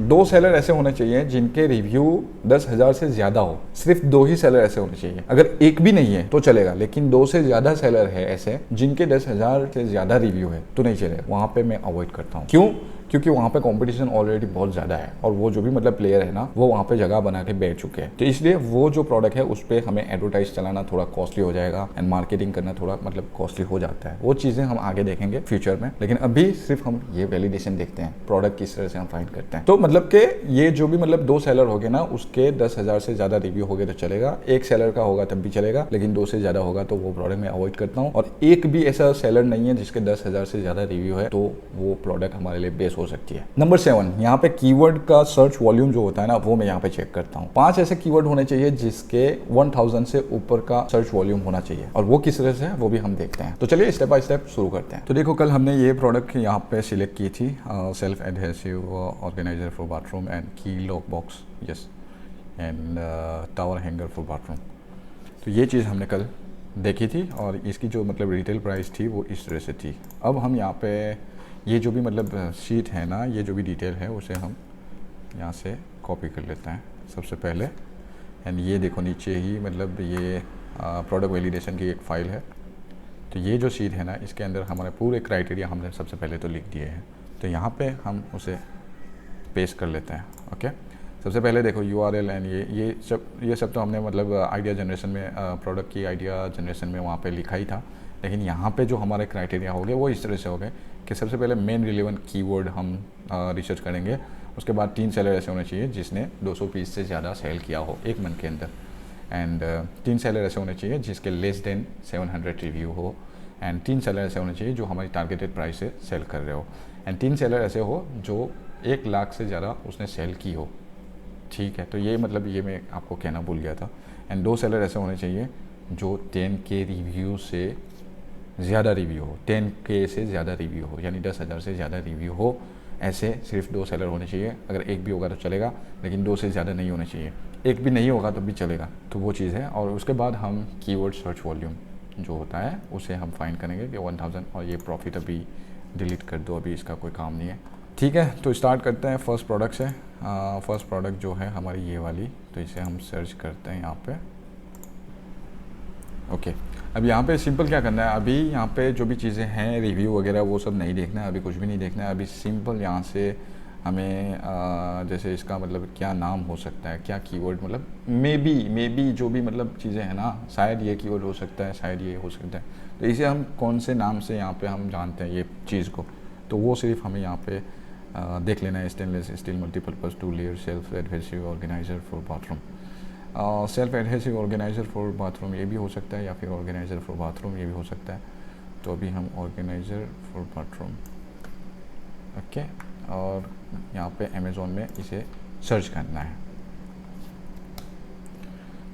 Speaker 1: 2 सेलर ऐसे होने चाहिए जिनके रिव्यू 10,000 से ज्यादा हो। सिर्फ 2 ही सेलर ऐसे होने चाहिए। अगर एक भी नहीं है तो चलेगा, लेकिन 2 से ज्यादा सेलर है ऐसे जिनके 10,000 से ज्यादा रिव्यू है तो नहीं चलेगा। वहां पे मैं अवॉइड करता हूँ। क्यों? क्योंकि वहाँ पे कंपटीशन ऑलरेडी बहुत ज़्यादा है और वो जो भी मतलब प्लेयर है ना वो वहाँ पे जगह बना के बैठ चुके हैं। तो इसलिए वो जो प्रोडक्ट है उस पर हमें एडवर्टाइज चलाना थोड़ा कॉस्टली हो जाएगा एंड मार्केटिंग करना थोड़ा मतलब कॉस्टली हो जाता है। वो चीज़ें हम आगे देखेंगे फ्यूचर में, लेकिन अभी सिर्फ हम ये वैलिडेशन देखते हैं प्रोडक्ट किस तरह से हम फाइंड करते हैं। तो मतलब के ये जो भी मतलब 2 सेलर हो गए ना उसके 10,000 से ज़्यादा रिव्यू हो गए तो चलेगा। 1 सेलर का होगा तब भी चलेगा, लेकिन 2 से ज़्यादा होगा तो वो प्रोडक्ट मैं अवॉइड करता हूँ। और एक भी ऐसा सेलर नहीं है जिसके 10,000 से ज़्यादा रिव्यू है तो वो प्रोडक्ट हमारे लिए बेस हो सकती है। नंबर 7, यहाँ पे कीवर्ड का सर्च वॉल्यूम जो होता है ना वो मैं यहाँ पे चेक करता हूँ। 5 ऐसे कीवर्ड होने चाहिए जिसके 1000 से ऊपर का सर्च वॉल्यूम होना चाहिए, और वो किस तरह से है वो भी हम देखते हैं। तो चलिए स्टेप बाय स्टेप शुरू करते हैं। तो देखो कल हमने ये प्रोडक्ट यहाँ पे सिलेक्ट की थी, self adhesive organiser for bathroom and key lock box, yes, and tower hanger for bathroom. तो ये चीज़ हमने कल देखी थी और इसकी जो मतलब रिटेल प्राइस थी वो इस तरह से थी। अब हम यहाँ पे ये जो भी मतलब शीट है ना, ये जो भी डिटेल है उसे हम यहाँ से कॉपी कर लेते हैं सबसे पहले। एंड ये देखो नीचे ही मतलब ये प्रोडक्ट वैलिडेशन की एक फ़ाइल है। तो ये जो शीट है ना इसके अंदर हमारे पूरे क्राइटेरिया हमने सबसे पहले तो लिख दिए हैं। तो यहाँ पे हम उसे पेस्ट कर लेते हैं। ओके, सबसे पहले देखो URL एंड ये सब तो हमने मतलब आइडिया जनरेशन में प्रोडक्ट की आइडिया जनरेशन में वहाँ पे लिखा ही था। लेकिन यहाँ पे जो हमारे क्राइटेरिया हो गए वो इस तरह से हो गए कि सबसे पहले मेन रिलेवेंट कीवर्ड हम रिसर्च करेंगे। उसके बाद 3 सेलर ऐसे होने चाहिए जिसने 200 पीस से ज़्यादा सेल किया हो 1 मंथ के अंदर। एंड 3 सेलर ऐसे होने चाहिए जिसके लेस देन 700 रिव्यू हो। एंड 3 सेलर ऐसे होने चाहिए जो हमारी टारगेटेड प्राइस से सेल कर रहे हो। एंड 3 सेलर ऐसे हो जो 1 लाख से ज़्यादा उसने सेल की हो। ठीक है, तो ये मतलब ये मैं आपको कहना भूल गया था। एंड 2 सेलर ऐसे होने चाहिए जो 10K रिव्यू से ज़्यादा रिव्यू हो, 10K से ज़्यादा रिव्यू हो, यानी 10,000 से ज़्यादा रिव्यू हो। ऐसे सिर्फ 2 सेलर होने चाहिए। अगर एक भी होगा तो चलेगा, लेकिन 2 से ज़्यादा नहीं होने चाहिए। एक भी नहीं होगा तो भी चलेगा। तो वो चीज़ है। और उसके बाद हम कीवर्ड सर्च वॉल्यूम जो होता है उसे हम फाइंड करेंगे कि 1000। और ये प्रॉफिट अभी डिलीट कर दो, अभी इसका कोई काम नहीं है। ठीक है, तो स्टार्ट करते हैं फर्स्ट प्रोडक्ट से। फर्स्ट प्रोडक्ट जो है हमारी ये वाली, तो इसे हम सर्च करते हैं यहाँ पे। ओके, अब यहाँ पे सिंपल क्या करना है, अभी यहाँ पे जो भी चीज़ें हैं रिव्यू वगैरह वो सब नहीं देखना है, अभी कुछ भी नहीं देखना है। अभी सिंपल यहाँ से हमें जैसे इसका मतलब क्या नाम हो सकता है, क्या कीवर्ड, मतलब मे बी जो भी मतलब चीज़ें हैं ना, शायद ये कीवर्ड हो सकता है, शायद ये हो सकता है। तो इसे हम कौन से नाम से यहाँ पे हम जानते हैं ये चीज़ को, तो वो सिर्फ हमें यहाँ पे देख लेना है। Stainless steel multipurpose 2 layer self adhesive organiser for bathroom. Self adhesive organiser for bathroom ये भी हो सकता है, या फिर ऑर्गेनाइजर फॉर बाथरूम ये भी हो सकता है। तो अभी हम ऑर्गेनाइजर फॉर बाथरूम, ओके, और यहाँ पे अमेज़ॉन में इसे सर्च करना है।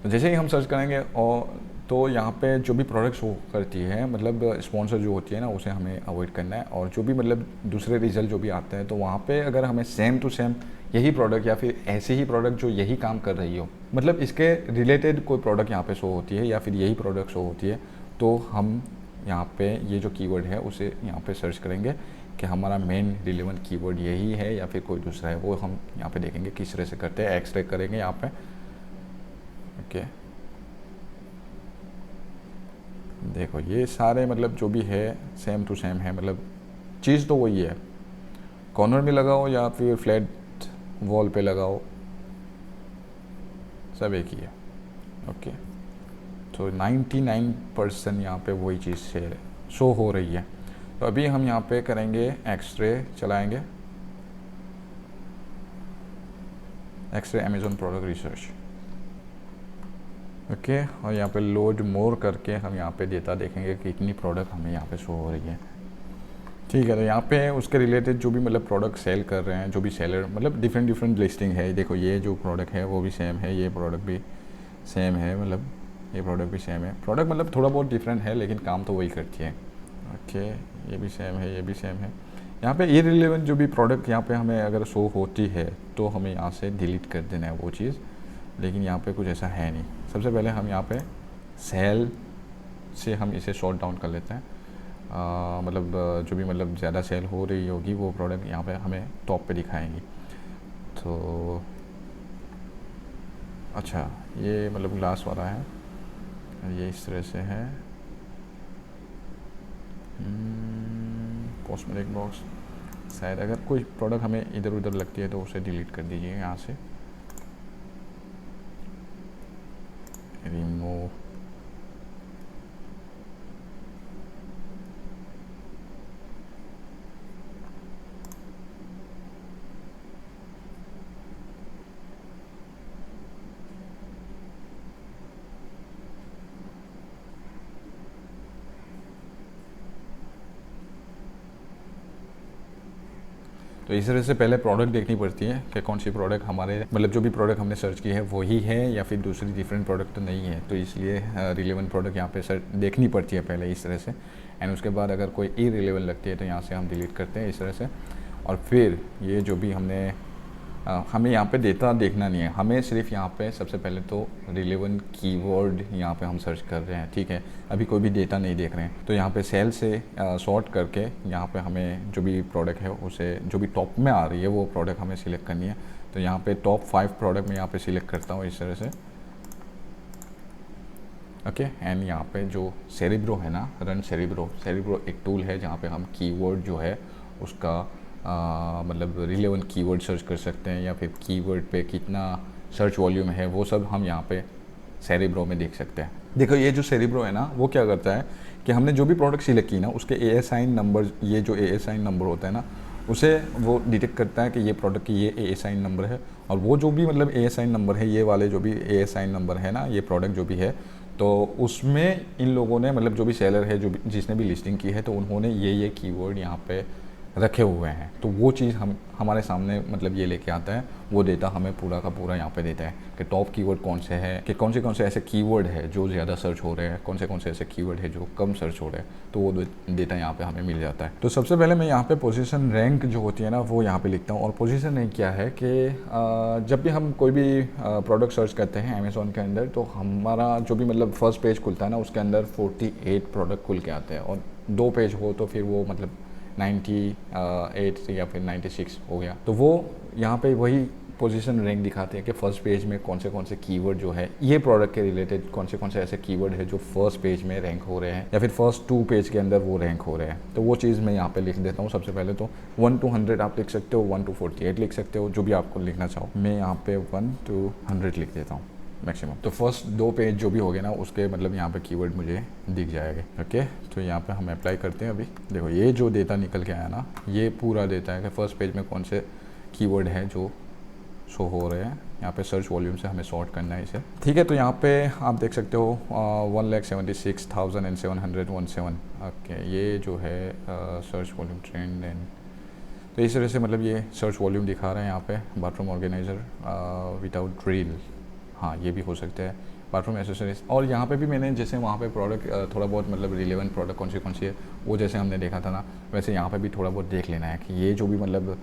Speaker 1: तो जैसे ही हम सर्च करेंगे और तो यहाँ पे जो भी प्रोडक्ट शो करती है मतलब स्पॉन्सर जो होती है ना उसे हमें अवॉइड करना है। और जो भी मतलब दूसरे रिजल्ट जो भी आते हैं तो वहाँ पे अगर हमें सेम टू सेम यही प्रोडक्ट या फिर ऐसे ही प्रोडक्ट जो यही काम कर रही हो, मतलब इसके रिलेटेड कोई प्रोडक्ट यहाँ पे शो होती है या फिर यही प्रोडक्ट शो होती है, तो हम यहाँ पे ये जो कीवर्ड है उसे यहाँ पे सर्च करेंगे कि हमारा मेन रिलेवेंट कीवर्ड यही है या फिर कोई दूसरा है। वो हम यहाँ पे देखेंगे किस तरह से करते हैं, एक्सट्रैक्ट करेंगे यहाँ पे। ओके, देखो ये सारे मतलब जो भी है सेम टू सेम है, मतलब चीज़ तो वही है। कॉर्नर में लगाओ या फिर फ्लैट वॉल पे लगाओ, सब एक ही है। ओके, तो 99% यहाँ पे वही चीज़ से शो हो रही है। तो अभी हम यहाँ पे करेंगे एक्सरे, चलाएंगे Xray Amazon product research. Okay, और यहाँ पे लोड मोर करके हम यहाँ पे डेटा देखेंगे कि कितनी प्रोडक्ट हमें यहाँ पे शो हो रही है। ठीक है, तो यहाँ पे उसके रिलेटेड जो भी मतलब प्रोडक्ट सेल कर रहे हैं, जो भी सेलर मतलब डिफरेंट लिस्टिंग है। देखो ये जो प्रोडक्ट है वो भी सेम है, ये प्रोडक्ट भी सेम है, मतलब ये प्रोडक्ट भी सेम है। प्रोडक्ट मतलब थोड़ा बहुत डिफरेंट है लेकिन काम तो वही करती है। ओके, ये भी सेम है, ये भी सेम है। यहाँ पे इररिलेवेंट जो भी प्रोडक्ट यहाँ पे हमें अगर शो होती है तो हमें यहाँ से डिलीट कर देना है वो चीज़, लेकिन यहाँ पे कुछ ऐसा है नहीं। सबसे पहले हम यहाँ पे सेल से हम इसे शॉर्ट डाउन कर लेते हैं। मतलब जो भी मतलब ज़्यादा सेल हो रही होगी वो प्रोडक्ट यहाँ पे हमें टॉप पे दिखाएंगी। तो अच्छा, ये मतलब ग्लास वाला है, ये इस तरह से है। कॉस्मेटिक बॉक्स, शायद अगर कोई प्रोडक्ट हमें इधर उधर लगती है तो उसे डिलीट कर दीजिए यहाँ से, रिमूव। तो इस तरह से पहले प्रोडक्ट देखनी पड़ती है कि कौन सी प्रोडक्ट हमारे मतलब जो भी प्रोडक्ट हमने सर्च की है वही है या फिर दूसरी डिफरेंट प्रोडक्ट तो नहीं है। तो इसलिए रिलेवेंट प्रोडक्ट यहाँ पे सर्च देखनी पड़ती है पहले इस तरह से, एंड उसके बाद अगर कोई इरेलेवेंट लगती है तो यहाँ से हम डिलीट करते हैं इस तरह से। और फिर ये जो भी हमने हमें यहाँ पे डेटा देखना नहीं है, हमें सिर्फ यहाँ पे सबसे पहले तो रिलेवेंट कीवर्ड यहाँ पे हम सर्च कर रहे हैं, ठीक है। अभी कोई भी डेटा नहीं देख रहे हैं। तो यहाँ पे सेल से सॉर्ट करके यहाँ पे हमें जो भी प्रोडक्ट है उसे जो भी टॉप में आ रही है वो प्रोडक्ट हमें सिलेक्ट करनी है। तो यहाँ पे टॉप 5 प्रोडक्ट मैं यहाँ पे सिलेक्ट करता हूँ इस तरह से, ओके। एंड यहाँ पे जो सेरिब्रो है ना, रन सेरिब्रो, सेरिब्रो एक टूल है जहाँ पे हम कीवर्ड जो है उसका मतलब रिलेवेंट कीवर्ड सर्च कर सकते हैं, या फिर कीवर्ड पे कितना सर्च वॉल्यूम है वो सब हम यहाँ पे सेरिब्रो में देख सकते हैं। देखो ये जो सेरिब्रो है ना वो क्या करता है कि हमने जो भी प्रोडक्ट सिलेक्ट की ना उसके ASIN नंबर, ये जो ASIN नंबर होता है ना उसे वो डिटेक्ट करता है कि ये प्रोडक्ट की ये ASIN नंबर है, और वो जो भी मतलब ASIN नंबर है, ये वाले जो भी ASIN नंबर है ना, ये प्रोडक्ट जो भी है, तो उसमें इन लोगों ने मतलब जो भी सेलर है जो भी जिसने भी लिस्टिंग की है तो उन्होंने ये कीवर्ड यहाँ पे रखे हुए हैं। तो वो चीज़ हम हमारे सामने मतलब ये लेके आता है, वो डेटा हमें पूरा का पूरा यहाँ पे देता है कि टॉप कीवर्ड कौन से हैं, कि कौन से ऐसे कीवर्ड है जो ज़्यादा सर्च हो रहे हैं, कौन से ऐसे कीवर्ड है जो कम सर्च हो रहे हैं। तो वो डेटा यहाँ पे हमें मिल जाता है। तो सबसे पहले मैं यहाँ पे पोजीशन रैंक जो होती है ना वो यहाँ पे लिखता हूँ। और पोजीशन रैंक क्या है कि जब भी हम कोई भी प्रोडक्ट सर्च करते हैं अमेज़ॉन के अंदर, तो हमारा जो भी मतलब फर्स्ट पेज खुलता है ना उसके अंदर 48 प्रोडक्ट खुल के आते हैं, और 2 पेज हो तो फिर वो मतलब 98 या फिर 96 हो गया। तो वो यहाँ पे वही पोजीशन रैंक दिखाते हैं कि फर्स्ट पेज में कौन से कीवर्ड जो है ये प्रोडक्ट के रिलेटेड कौन से ऐसे कीवर्ड है जो फर्स्ट पेज में रैंक हो रहे हैं या फिर फर्स्ट 2 पेज के अंदर वो रैंक हो रहे हैं। तो वो चीज़ मैं यहाँ पे लिख देता हूँ। सबसे पहले तो 1 to 100 आप लिख सकते हो, 1 to 48 लिख सकते हो, जो भी आपको लिखना चाहो। मैं यहाँ पे 1 to 100 लिख देता हूँ मैक्सिमम। तो फर्स्ट 2 पेज जो भी हो गए ना उसके मतलब यहाँ पे कीवर्ड मुझे दिख जाएगा, ओके। तो यहाँ पे हम अप्लाई करते हैं। अभी देखो ये जो डेटा निकल के आया ना ये पूरा डेटा है कि फर्स्ट पेज में कौन से कीवर्ड है जो शो हो रहे हैं। यहाँ पे सर्च वॉल्यूम से हमें सॉर्ट करना है इसे, ठीक है। तो यहाँ पे आप देख सकते हो 1,76,717, ओके। ये जो है सर्च वॉल्यूम ट्रेंड एंड, तो इस तरह से मतलब ये सर्च वॉल्यूम दिखा रहे हैं यहाँ पे। बाथरूम ऑर्गेनाइज़र विदाउट ड्रिल, हाँ ये भी हो सकता है। बाथरूम एसेसरीज, और यहाँ पे भी मैंने जैसे वहाँ पे प्रोडक्ट थोड़ा बहुत मतलब रिलेवेंट प्रोडक्ट कौन सी है वो जैसे हमने देखा था ना, वैसे यहाँ पे भी थोड़ा बहुत देख लेना है कि ये जो भी मतलब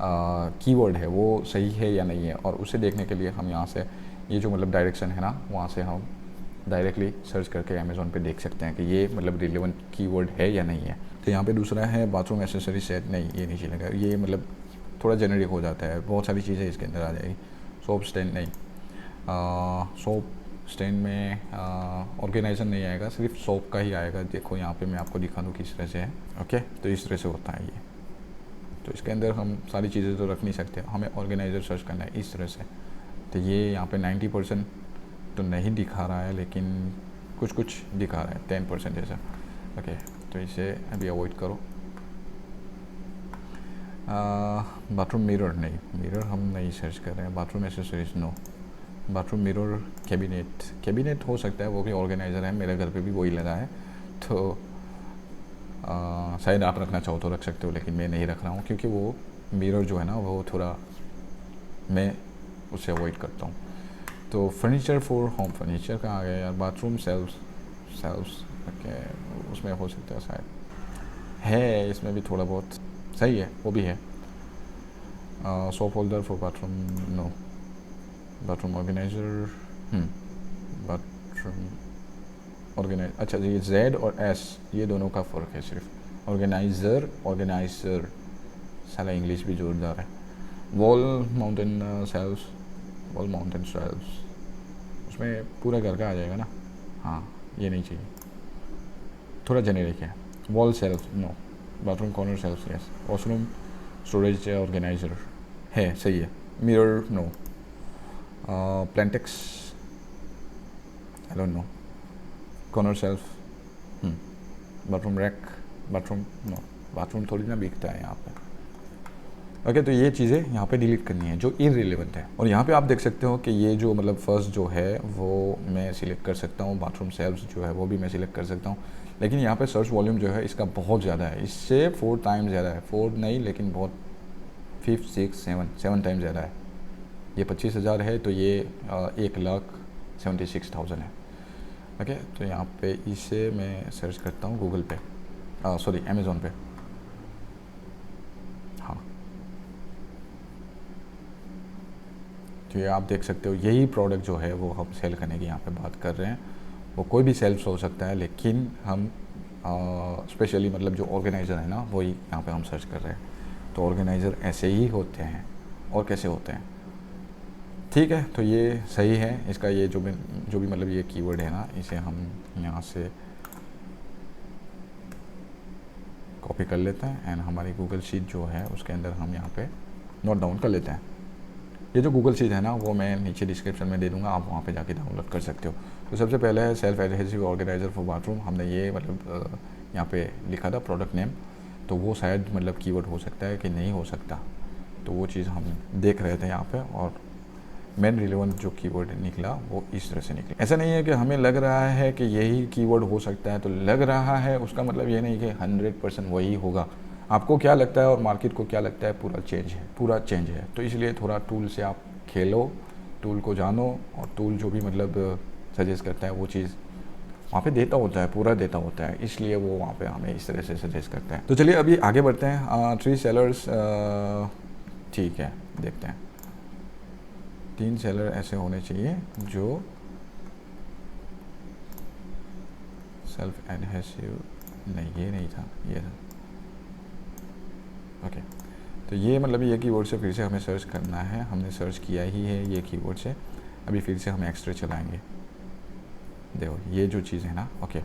Speaker 1: कीवर्ड है वो सही है या नहीं है। और उसे देखने के लिए हम यहाँ से ये जो मतलब डायरेक्शन है ना वहाँ से हम डायरेक्टली सर्च करके अमेज़ॉन पे देख सकते हैं कि ये मतलब रिलेवेंट कीवर्ड है या नहीं है। तो यहाँ पे दूसरा है बाथरूम एसेसरी सेट, नहीं ये नहीं चलेगा, ये मतलब थोड़ा जेनरिक हो जाता है, बहुत सारी चीज़ें इसके अंदर आ जाएगी। सोप स्टैंड नहीं, सोप स्टैंड में ऑर्गेनाइजर नहीं आएगा, सिर्फ सोप का ही आएगा। देखो यहाँ पे मैं आपको दिखा दूँ किस तरह से है, ओके। तो इस तरह से होता है ये। तो इसके अंदर हम सारी चीज़ें तो रख नहीं सकते, हमें ऑर्गेनाइजर सर्च करना है इस तरह से। तो ये यहाँ पे 90% तो नहीं दिखा रहा है लेकिन कुछ दिखा रहा है 10% जैसा, ओके। तो इसे अभी अवॉइड करो। बाथरूम मिरर नहीं, मिरर हम नहीं सर्च कर रहे हैं। Bathroom accessories no. Bathroom mirror, cabinet हो सकता है, वो भी ऑर्गेनाइज़र है, मेरे घर पे भी वही लगा है। तो शायद आप रखना चाहो तो रख सकते हो, लेकिन मैं नहीं रख रहा हूँ क्योंकि वो मिरर जो है ना वो थोड़ा मैं उससे अवॉइड करता हूँ। तो फर्नीचर फॉर होम, फर्नीचर का आ गया यार। बाथरूम सेल्फ्स ओके, उसमें हो सकता है शायद है, इसमें भी थोड़ा बहुत सही है, वो भी है। Soap holder for bathroom no. Bathroom organiser bathroom organise, अच्छा ये जेड और एस ये दोनों का फ़र्क है सिर्फ। ऑर्गेनाइज़र, ऑर्गेनाइजर, साला इंग्लिश भी जोरदार है। Wall mountain sales, wall mountain sales, उसमें पूरा घर का आ जाएगा ना। हाँ ये नहीं चाहिए, थोड़ा जेनेरिक है। Wall shelf no, bathroom corner shelf yes, washroom storage organiser है, सही है। Mirror no, Plantex I don't know, corner shelf, bathroom rack, bathroom no, bathroom थोड़ी ना बिकता है यहाँ पे। ओके तो ये चीज़ें यहाँ पे डिलीट करनी है जो इररिलेवेंट है। और यहाँ पे आप देख सकते हो कि ये जो मतलब फर्स्ट जो है वो मैं सिलेक्ट कर सकता हूँ, बाथरूम सेल्फ्स जो है वो भी मैं सिलेक्ट कर सकता हूँ, लेकिन यहाँ पे सर्च वॉल्यूम जो है इसका बहुत ज़्यादा है, इससे 4 टाइम ज़्यादा है, 4 नहीं लेकिन बहुत 5, 6, 7 टाइम ज़्यादा है। ये 25,000 है तो ये 1,76,000 है। ओके तो यहाँ पे इसे मैं सर्च करता हूँ गूगल पे, सॉरी अमेज़ॉन पे। हाँ तो ये आप देख सकते हो, यही प्रोडक्ट जो है वो हम सेल करने की यहाँ पे बात कर रहे हैं। वो कोई भी सेल्स हो सकता है, लेकिन हम स्पेशली मतलब जो ऑर्गेनाइज़र है ना वही यहाँ पे हम सर्च कर रहे हैं। तो ऑर्गेनाइज़र ऐसे ही होते हैं, और कैसे होते हैं, ठीक है। तो ये सही है, इसका ये जो भी मतलब ये कीवर्ड है ना, इसे हम यहाँ से कॉपी कर लेते हैं एंड हमारी गूगल शीट जो है उसके अंदर हम यहाँ पे नोट डाउन कर लेते हैं। ये जो गूगल शीट है ना वो मैं नीचे डिस्क्रिप्शन में दे दूंगा, आप वहाँ पे जाके डाउनलोड कर सकते हो। तो सबसे पहले है self adhesive organiser for bathroom, हमने ये मतलब यहाँ पे लिखा था प्रोडक्ट नेम, तो वो शायद मतलब कीवर्ड हो सकता है कि नहीं हो सकता, तो वो चीज़ हम देख रहे थे यहाँ पे। और मेन रिलेवेंट जो कीवर्ड निकला वो इस तरह से निकला। ऐसा नहीं है कि हमें लग रहा है कि यही कीवर्ड हो सकता है, तो लग रहा है उसका मतलब ये नहीं कि 100% वही होगा। आपको क्या लगता है और मार्केट को क्या लगता है, पूरा चेंज है। तो इसलिए थोड़ा टूल से आप खेलो, टूल को जानो, और टूल जो भी मतलब सजेस्ट करता है वो चीज़ वहाँ पे देता होता है, पूरा देता होता है, इसलिए वो वहाँ पे हमें इस तरह से सजेस्ट करता है। तो चलिए अभी आगे बढ़ते हैं। 3 सेलर्स, ठीक है देखते हैं। 3 सेलर ऐसे होने चाहिए जो सेल्फ एडहेसिव, नहीं ये नहीं था, ये था। ओके तो ये मतलब ये कीवर्ड से फिर से हमें सर्च करना है, हमने सर्च किया ही है ये कीवर्ड से। अभी फिर से हम एक्सरे चलाएंगे, देखो ये जो चीज़ है ना। ओके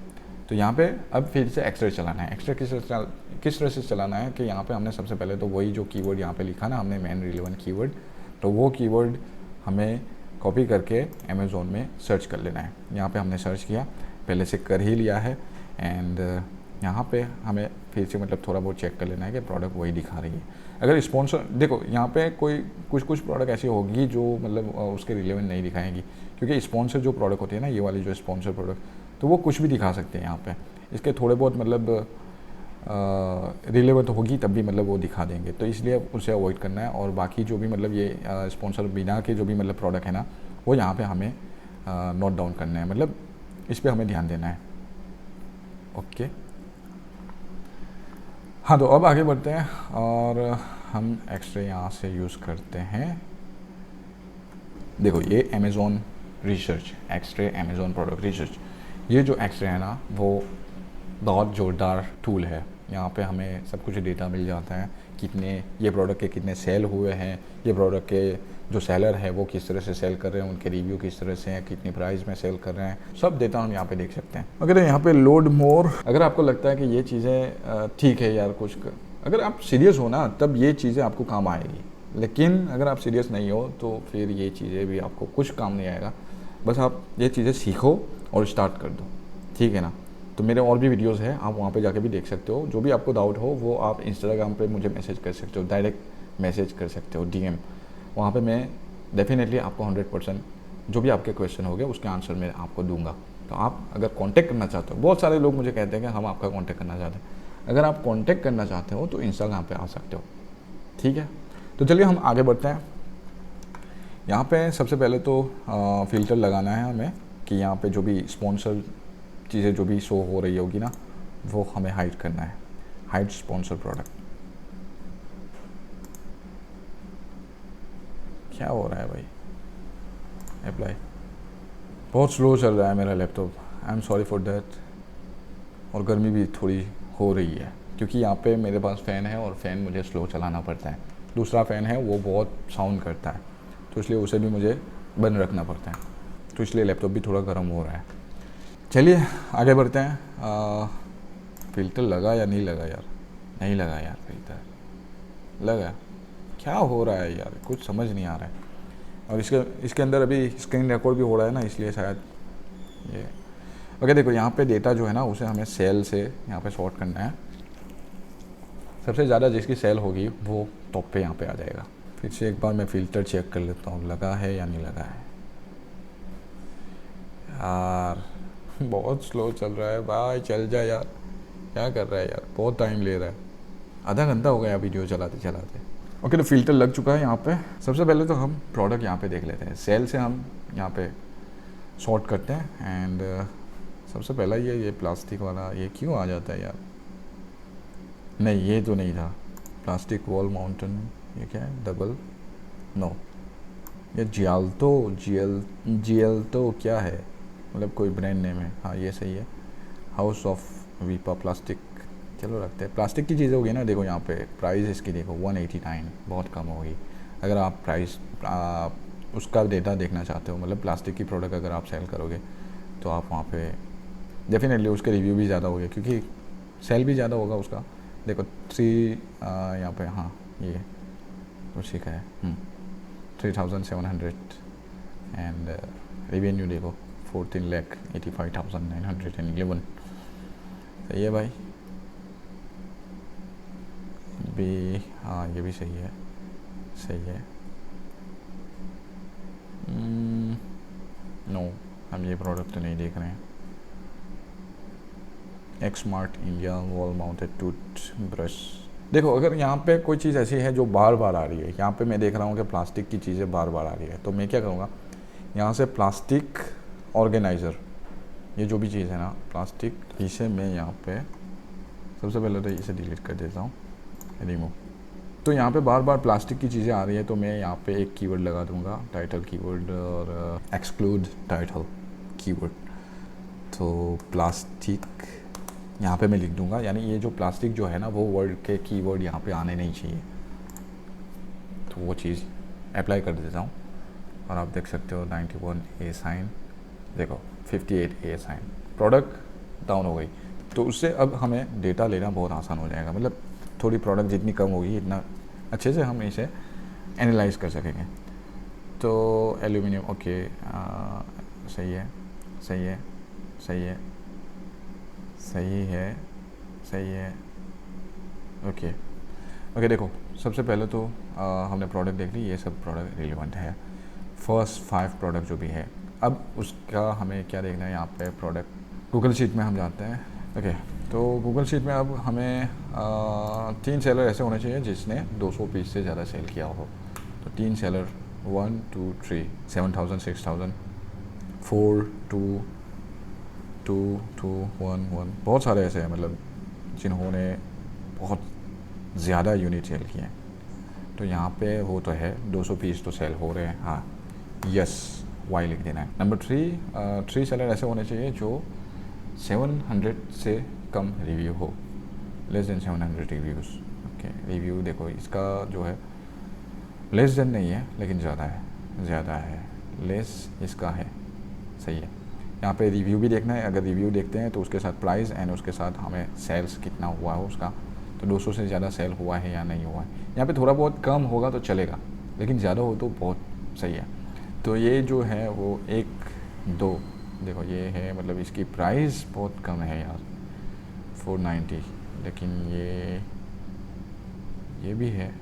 Speaker 1: तो यहाँ पे अब फिर से एक्सरे चलाना है। एक्सरे किस तरह से चलाना है कि यहाँ पे हमने सबसे पहले तो वही जो कीवर्ड यहाँ पे लिखा ना हमने, मेन रिलेवेंट कीवर्ड, तो वो कीवर्ड हमें कॉपी करके अमेज़ोन में सर्च कर लेना है। यहाँ पे हमने सर्च किया, पहले से कर ही लिया है, एंड यहाँ पे हमें फिर से मतलब थोड़ा बहुत चेक कर लेना है कि प्रोडक्ट वही दिखा रही है। अगर स्पॉन्सर, देखो यहाँ पे कोई कुछ प्रोडक्ट ऐसी होगी जो मतलब उसके रिलेवेंट नहीं दिखाएंगी, क्योंकि स्पॉन्सर जो प्रोडक्ट होती है ना, ये वाली जो स्पॉन्सर प्रोडक्ट, तो वो कुछ भी दिखा सकते हैं यहाँ पे। इसके थोड़े बहुत मतलब रिलेवेंट होगी तब भी मतलब वो दिखा देंगे, तो इसलिए उसे अवॉइड करना है। और बाकी जो भी मतलब ये स्पॉन्सर बिना के जो भी मतलब प्रोडक्ट है ना, वो यहाँ पे हमें नोट डाउन करना है, मतलब इस पर हमें ध्यान देना है। ओके हाँ तो अब आगे बढ़ते हैं और हम एक्सरे यहाँ से यूज़ करते हैं। देखो ये Amazon research, Xray Amazon product research, ये जो एक्सरे है ना वो बहुत ज़ोरदार टूल है। यहाँ पे हमें सब कुछ डेटा मिल जाता है, कितने ये प्रोडक्ट के कितने सेल हुए हैं, ये प्रोडक्ट के जो सेलर है वो किस तरह से सेल कर रहे हैं, उनके रिव्यू किस तरह से हैं, कितनी प्राइस में सेल कर रहे हैं, सब डेटा हम यहाँ पे देख सकते हैं। अगर यहाँ पे लोड मोर, अगर आपको लगता है कि ये चीज़ें ठीक है यार अगर आप सीरियस हो ना तब ये चीज़ें आपको काम आएगी, लेकिन अगर आप सीरियस नहीं हो तो फिर ये चीज़ें भी आपको कुछ काम नहीं आएगा। बस आप ये चीज़ें सीखो और स्टार्ट कर दो, ठीक है ना। तो मेरे और भी वीडियोस हैं, आप वहाँ पे जाके भी देख सकते हो। जो भी आपको डाउट हो वो आप इंस्टाग्राम पे मुझे मैसेज कर सकते हो, डायरेक्ट मैसेज कर सकते हो, डीएम। वहाँ पे मैं डेफिनेटली आपको 100% जो भी आपके क्वेश्चन हो गए उसके आंसर मैं आपको दूंगा। तो आप अगर कांटेक्ट करना चाहते हो, बहुत सारे लोग मुझे कहते हैं कि हम आपका कांटेक्ट करना चाहते हैं, अगर आप कांटेक्ट करना चाहते हो तो इंस्टाग्राम पे आ सकते हो, ठीक है। तो चलिए हम आगे बढ़ते हैं। यहाँ पे सबसे पहले तो फ़िल्टर लगाना है हमें कि यहाँ पे जो भी स्पॉन्सर चीज़ें जो भी शो हो रही होगी ना वो हमें हाइड करना है, हाइड स्पॉन्सर प्रोडक्ट। क्या हो रहा है भाई, अप्लाई बहुत स्लो चल रहा है मेरा laptop, I am sorry for that. और गर्मी भी थोड़ी हो रही है क्योंकि यहाँ पे मेरे पास फ़ैन है और फ़ैन मुझे स्लो चलाना पड़ता है। दूसरा फ़ैन है वो बहुत साउंड करता है, तो इसलिए उसे भी मुझे बंद रखना पड़ता है, तो इसलिए लैपटॉप भी थोड़ा गर्म हो रहा है। चलिए आगे बढ़ते हैं। फ़िल्टर लगा या नहीं लगा यार? नहीं लगा यार फ़िल्टर। लगा? क्या हो रहा है यार, कुछ समझ नहीं आ रहा है। और इसके अंदर अभी स्क्रीन रिकॉर्ड भी हो रहा है ना, इसलिए शायद ये। ओके देखो, यहाँ पे डेटा जो है ना उसे हमें सेल से यहाँ पे सॉर्ट करना है। सबसे ज़्यादा जिसकी सेल होगी वो टॉप पे यहाँ पे आ जाएगा। फिर से एक बार मैं फ़िल्टर चेक कर लेता हूँ लगा है या नहीं लगा है। यार बहुत स्लो चल रहा है भाई, चल जा यार। क्या कर रहा है यार, बहुत टाइम ले रहा है। आधा घंटा हो गया वीडियो चलाते चलाते। ओके तो फ़िल्टर लग चुका है यहाँ पे। सबसे पहले तो हम प्रोडक्ट यहाँ पे देख लेते हैं। सेल से हम यहाँ पे सॉर्ट करते हैं एंड सबसे पहला ये प्लास्टिक वाला, ये क्यों आ जाता है यार? नहीं ये तो नहीं था। प्लास्टिक वॉल माउंटेन, ये क्या है? डबल नो, ये जियाल्टो क्या है? मतलब कोई ब्रांड नेम है। हाँ ये सही है। हाउस ऑफ वीपा प्लास्टिक, चलो रखते हैं। प्लास्टिक की चीज़ें होगी ना। देखो यहाँ पे प्राइस इसकी देखो 189, बहुत कम होगी। अगर आप प्राइस उसका डेटा देखना चाहते हो, मतलब प्लास्टिक की प्रोडक्ट अगर आप सेल करोगे तो आप वहाँ पे डेफिनेटली उसके रिव्यू भी ज़्यादा होंगे क्योंकि सेल भी ज़्यादा होगा उसका। देखो 3 यहाँ पे, हाँ ये उसी का है 3700 एंड रेवेन्यू देखो 14,85,911। सही है भाई भी। हाँ ये भी सही है, सही है। नो हम ये प्रोडक्ट तो नहीं देख रहे हैं। Xmart India wall mounted toothbrush. देखो अगर यहाँ पे कोई चीज़ ऐसी है जो बार बार आ रही है, यहाँ पे मैं देख रहा हूँ कि प्लास्टिक की चीज़ें बार बार आ रही है, तो मैं क्या करूँगा, यहाँ से प्लास्टिक ऑर्गेनाइज़र, ये जो भी चीज़ है ना प्लास्टिक, इसे मैं यहाँ पे सबसे पहले तो इसे डिलीट कर देता हूँ, रिमूव। तो यहाँ पे बार बार प्लास्टिक की चीज़ें आ रही है, तो मैं यहाँ पे एक कीवर्ड लगा दूँगा, टाइटल कीवर्ड और एक्सक्लूड टाइटल कीवर्ड। तो प्लास्टिक यहाँ पे मैं लिख दूँगा, यानी ये जो प्लास्टिक जो है ना वो वर्ड के कीवर्ड यहाँ पे आने नहीं चाहिए। तो वो चीज़ अप्लाई कर देता हूँ और आप देख सकते हो 91 ए साइन, देखो 58 ए साइन, प्रोडक्ट डाउन हो गई। तो उससे अब हमें डेटा लेना बहुत आसान हो जाएगा। मतलब थोड़ी प्रोडक्ट जितनी कम होगी इतना अच्छे से हम इसे एनालाइज कर सकेंगे। तो एल्यूमिनियम ओके, सही है सही है सही है सही है सही है। ओके ओके देखो सबसे पहले तो हमने प्रोडक्ट देख ली, ये सब प्रोडक्ट रिलेवेंट है। फर्स्ट 5 प्रोडक्ट जो भी है, अब उसका हमें क्या देखना है, यहाँ पे प्रोडक्ट गूगल शीट में हम जाते हैं। ओके तो गूगल शीट में अब हमें 3 सेलर ऐसे होने चाहिए जिसने 200 पीस से ज़्यादा सेल किया हो। तो 3 सेलर 1 2 3 7,000 6,000 4 2 2 2 1 1, बहुत सारे ऐसे हैं मतलब जिन्होंने बहुत ज़्यादा यूनिट सेल किए हैं। तो यहाँ पे वो तो है 200 पीस तो सेल हो रहे हैं। हाँ यस, वाई लिख देना है। नंबर 3 सेलर ऐसे होने चाहिए जो 700 से कम रिव्यू हो, less than 700 reviews. Okay review देखो इसका जो है लेस देन नहीं है लेकिन ज़्यादा है, लेस इसका है, सही है। यहाँ पे रिव्यू भी देखना है, अगर रिव्यू देखते हैं तो उसके साथ प्राइस एंड उसके साथ हमें सेल्स कितना हुआ है उसका, तो 200 से ज़्यादा सेल हुआ है या नहीं हुआ है। यहाँ पे थोड़ा बहुत कम होगा तो चलेगा, लेकिन ज़्यादा हो तो बहुत सही है। तो ये जो है वो 1 2 देखो ये है, मतलब इसकी प्राइस बहुत कम है यार 490, लेकिन ये भी है,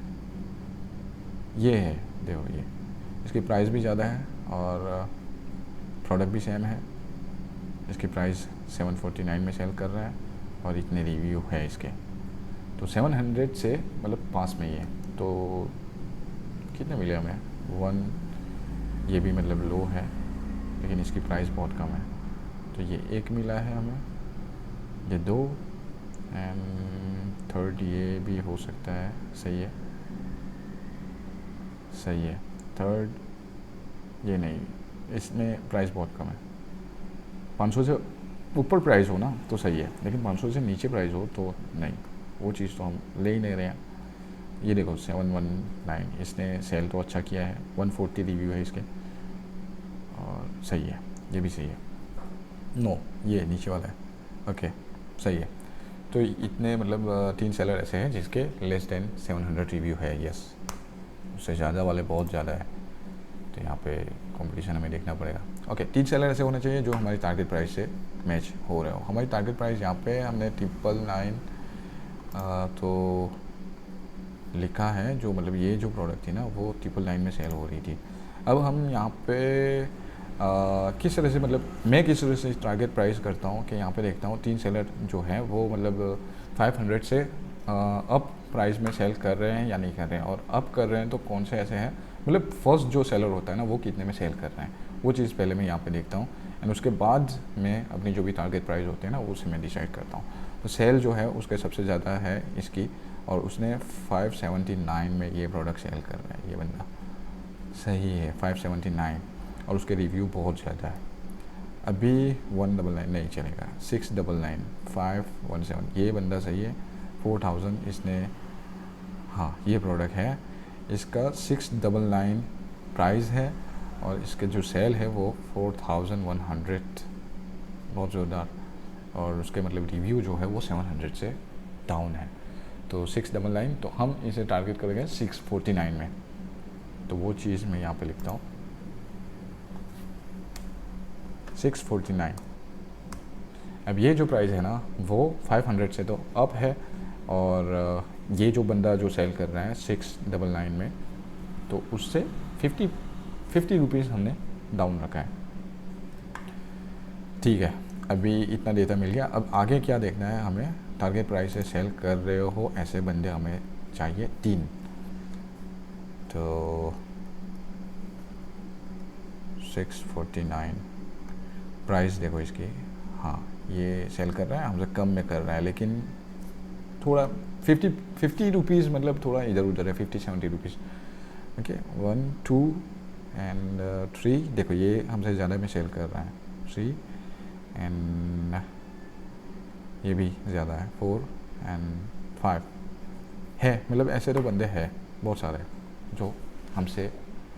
Speaker 1: ये है देखो ये, इसकी प्राइस भी ज़्यादा है और प्रोडक्ट भी सेम है। इसकी प्राइस 749 में सेल कर रहा है और इतने रिव्यू है इसके, तो 700 से मतलब पास में ही है। तो कितने मिले हमें 1, ये भी मतलब लो है लेकिन इसकी प्राइस बहुत कम है, तो ये 1 मिला है हमें, ये 2 एंड थर्ड ये भी हो सकता है, सही है सही है। थर्ड ये नहीं, इसमें प्राइस बहुत कम है, 500 से ऊपर प्राइस हो ना तो सही है, लेकिन 500 से नीचे प्राइस हो तो नहीं, वो चीज़ तो हम ले ही नहीं रहे हैं। ये देखो 719, इसने सेल तो अच्छा किया है, 140 रिव्यू है इसके और सही है, ये भी सही है। नो, ये नीचे वाला है, ओके सही है। तो इतने मतलब 3 सेलर ऐसे हैं जिसके लेस देन 700 रिव्यू है, यस। उससे ज़्यादा वाले बहुत ज़्यादा है, तो यहाँ पे कंपटीशन हमें देखना पड़ेगा। ओके, 3 सेलर ऐसे होने चाहिए जो हमारी टारगेट प्राइस से मैच हो रहे हो। हमारी टारगेट प्राइस यहाँ पे हमने 999 तो लिखा है, जो मतलब ये जो प्रोडक्ट थी ना वो 999 में सेल हो रही थी। अब हम यहाँ पे किस तरह से मतलब मैं किस तरह से टारगेट प्राइस करता हूँ कि यहाँ पे देखता हूँ 3 सेलर जो हैं वो मतलब 500 से अप प्राइस में सेल कर रहे हैं या नहीं कर रहे हैं, और अप कर रहे हैं तो कौन से ऐसे हैं, मतलब फर्स्ट जो सेलर होता है ना वो कितने में सेल कर रहे हैं, वो चीज़ पहले मैं यहाँ पे देखता हूँ एंड उसके बाद मैं अपनी जो भी टारगेट प्राइस होते हैं ना उसे मैं डिसाइड करता हूँ। तो सेल जो है उसके सबसे ज़्यादा है इसकी, और उसने 579 में ये प्रोडक्ट सेल कर रहा है, ये बंदा सही है 579, और उसके रिव्यू बहुत ज़्यादा है। अभी 199 नहीं चलेगा, 699, 517 ये बंदा सही है, 4000 इसने, हाँ ये प्रोडक्ट है, इसका 699 प्राइस है और इसके जो सेल है वो 4100, बहुत ज़ोरदार, और उसके मतलब रिव्यू जो है वो 700 से डाउन है। तो 699, तो हम इसे टारगेट करेंगे 649 में, तो वो चीज़ मैं यहाँ पे लिखता हूँ 649। अब ये जो प्राइस है ना वो 500 से तो अप है, और ये जो बंदा जो सेल कर रहा है 699 में, तो उससे 50 रुपीज़ हमने डाउन रखा है। ठीक है, अभी इतना डेटा मिल गया। अब आगे क्या देखना है हमें, टारगेट प्राइस से सेल कर रहे हो ऐसे बंदे हमें चाहिए 3। तो 649 प्राइस देखो इसकी, हाँ ये सेल कर रहा है, हमसे कम में कर रहा है, लेकिन थोड़ा 50 रुपीज़ मतलब थोड़ा इधर उधर है, 50-70 रुपीज़। ओके 1 2 एंड 3, देखो ये हमसे ज़्यादा में सेल कर रहा है, 3 एंड ये भी ज़्यादा है, 4 एंड 5 है, मतलब ऐसे तो बंदे हैं बहुत सारे जो हमसे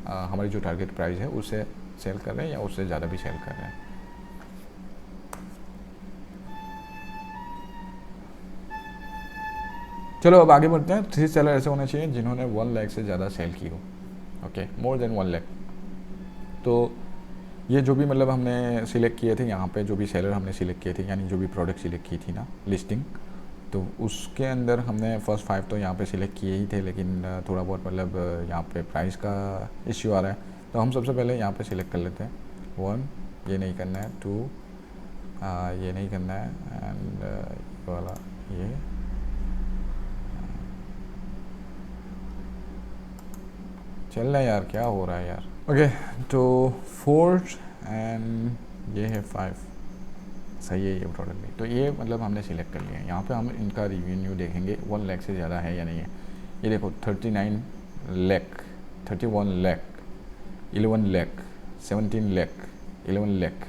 Speaker 1: हमारी जो टारगेट प्राइस है उससे सेल कर रहे हैं या उससे ज़्यादा भी सेल कर रहे हैं। चलो अब आगे बढ़ते हैं। 3 सेलर ऐसे होने चाहिए जिन्होंने 1 लाख से ज़्यादा सेल की हो, ओके मोर देन 1 लाख। तो ये जो भी मतलब हमने सिलेक्ट किए थे यहाँ पे, जो भी सेलर हमने सिलेक्ट किए थे, यानी जो भी प्रोडक्ट सिलेक्ट की थी ना लिस्टिंग, तो उसके अंदर हमने फर्स्ट 5 तो यहाँ पे सिलेक्ट किए ही थे, लेकिन थोड़ा बहुत मतलब यहाँ पे प्राइस का इश्यू आ रहा है, तो हम सबसे पहले यहाँ पे सिलेक्ट कर लेते हैं 1, ये नहीं करना है, 2 ये नहीं करना है, एंड वाला ये, चल रहा है यार, क्या हो रहा है यार। ओके तो 4 एंड ये है 5, सही है ये प्रोडक्ट भी। तो ये मतलब हमने सिलेक्ट कर लिया है। यहाँ पे हम इनका रिवेन्यू देखेंगे 1 लाख से ज़्यादा है या नहीं है। ये देखो 39 लाख, 31 लाख, 11 लाख, 17 लाख, 11 लाख,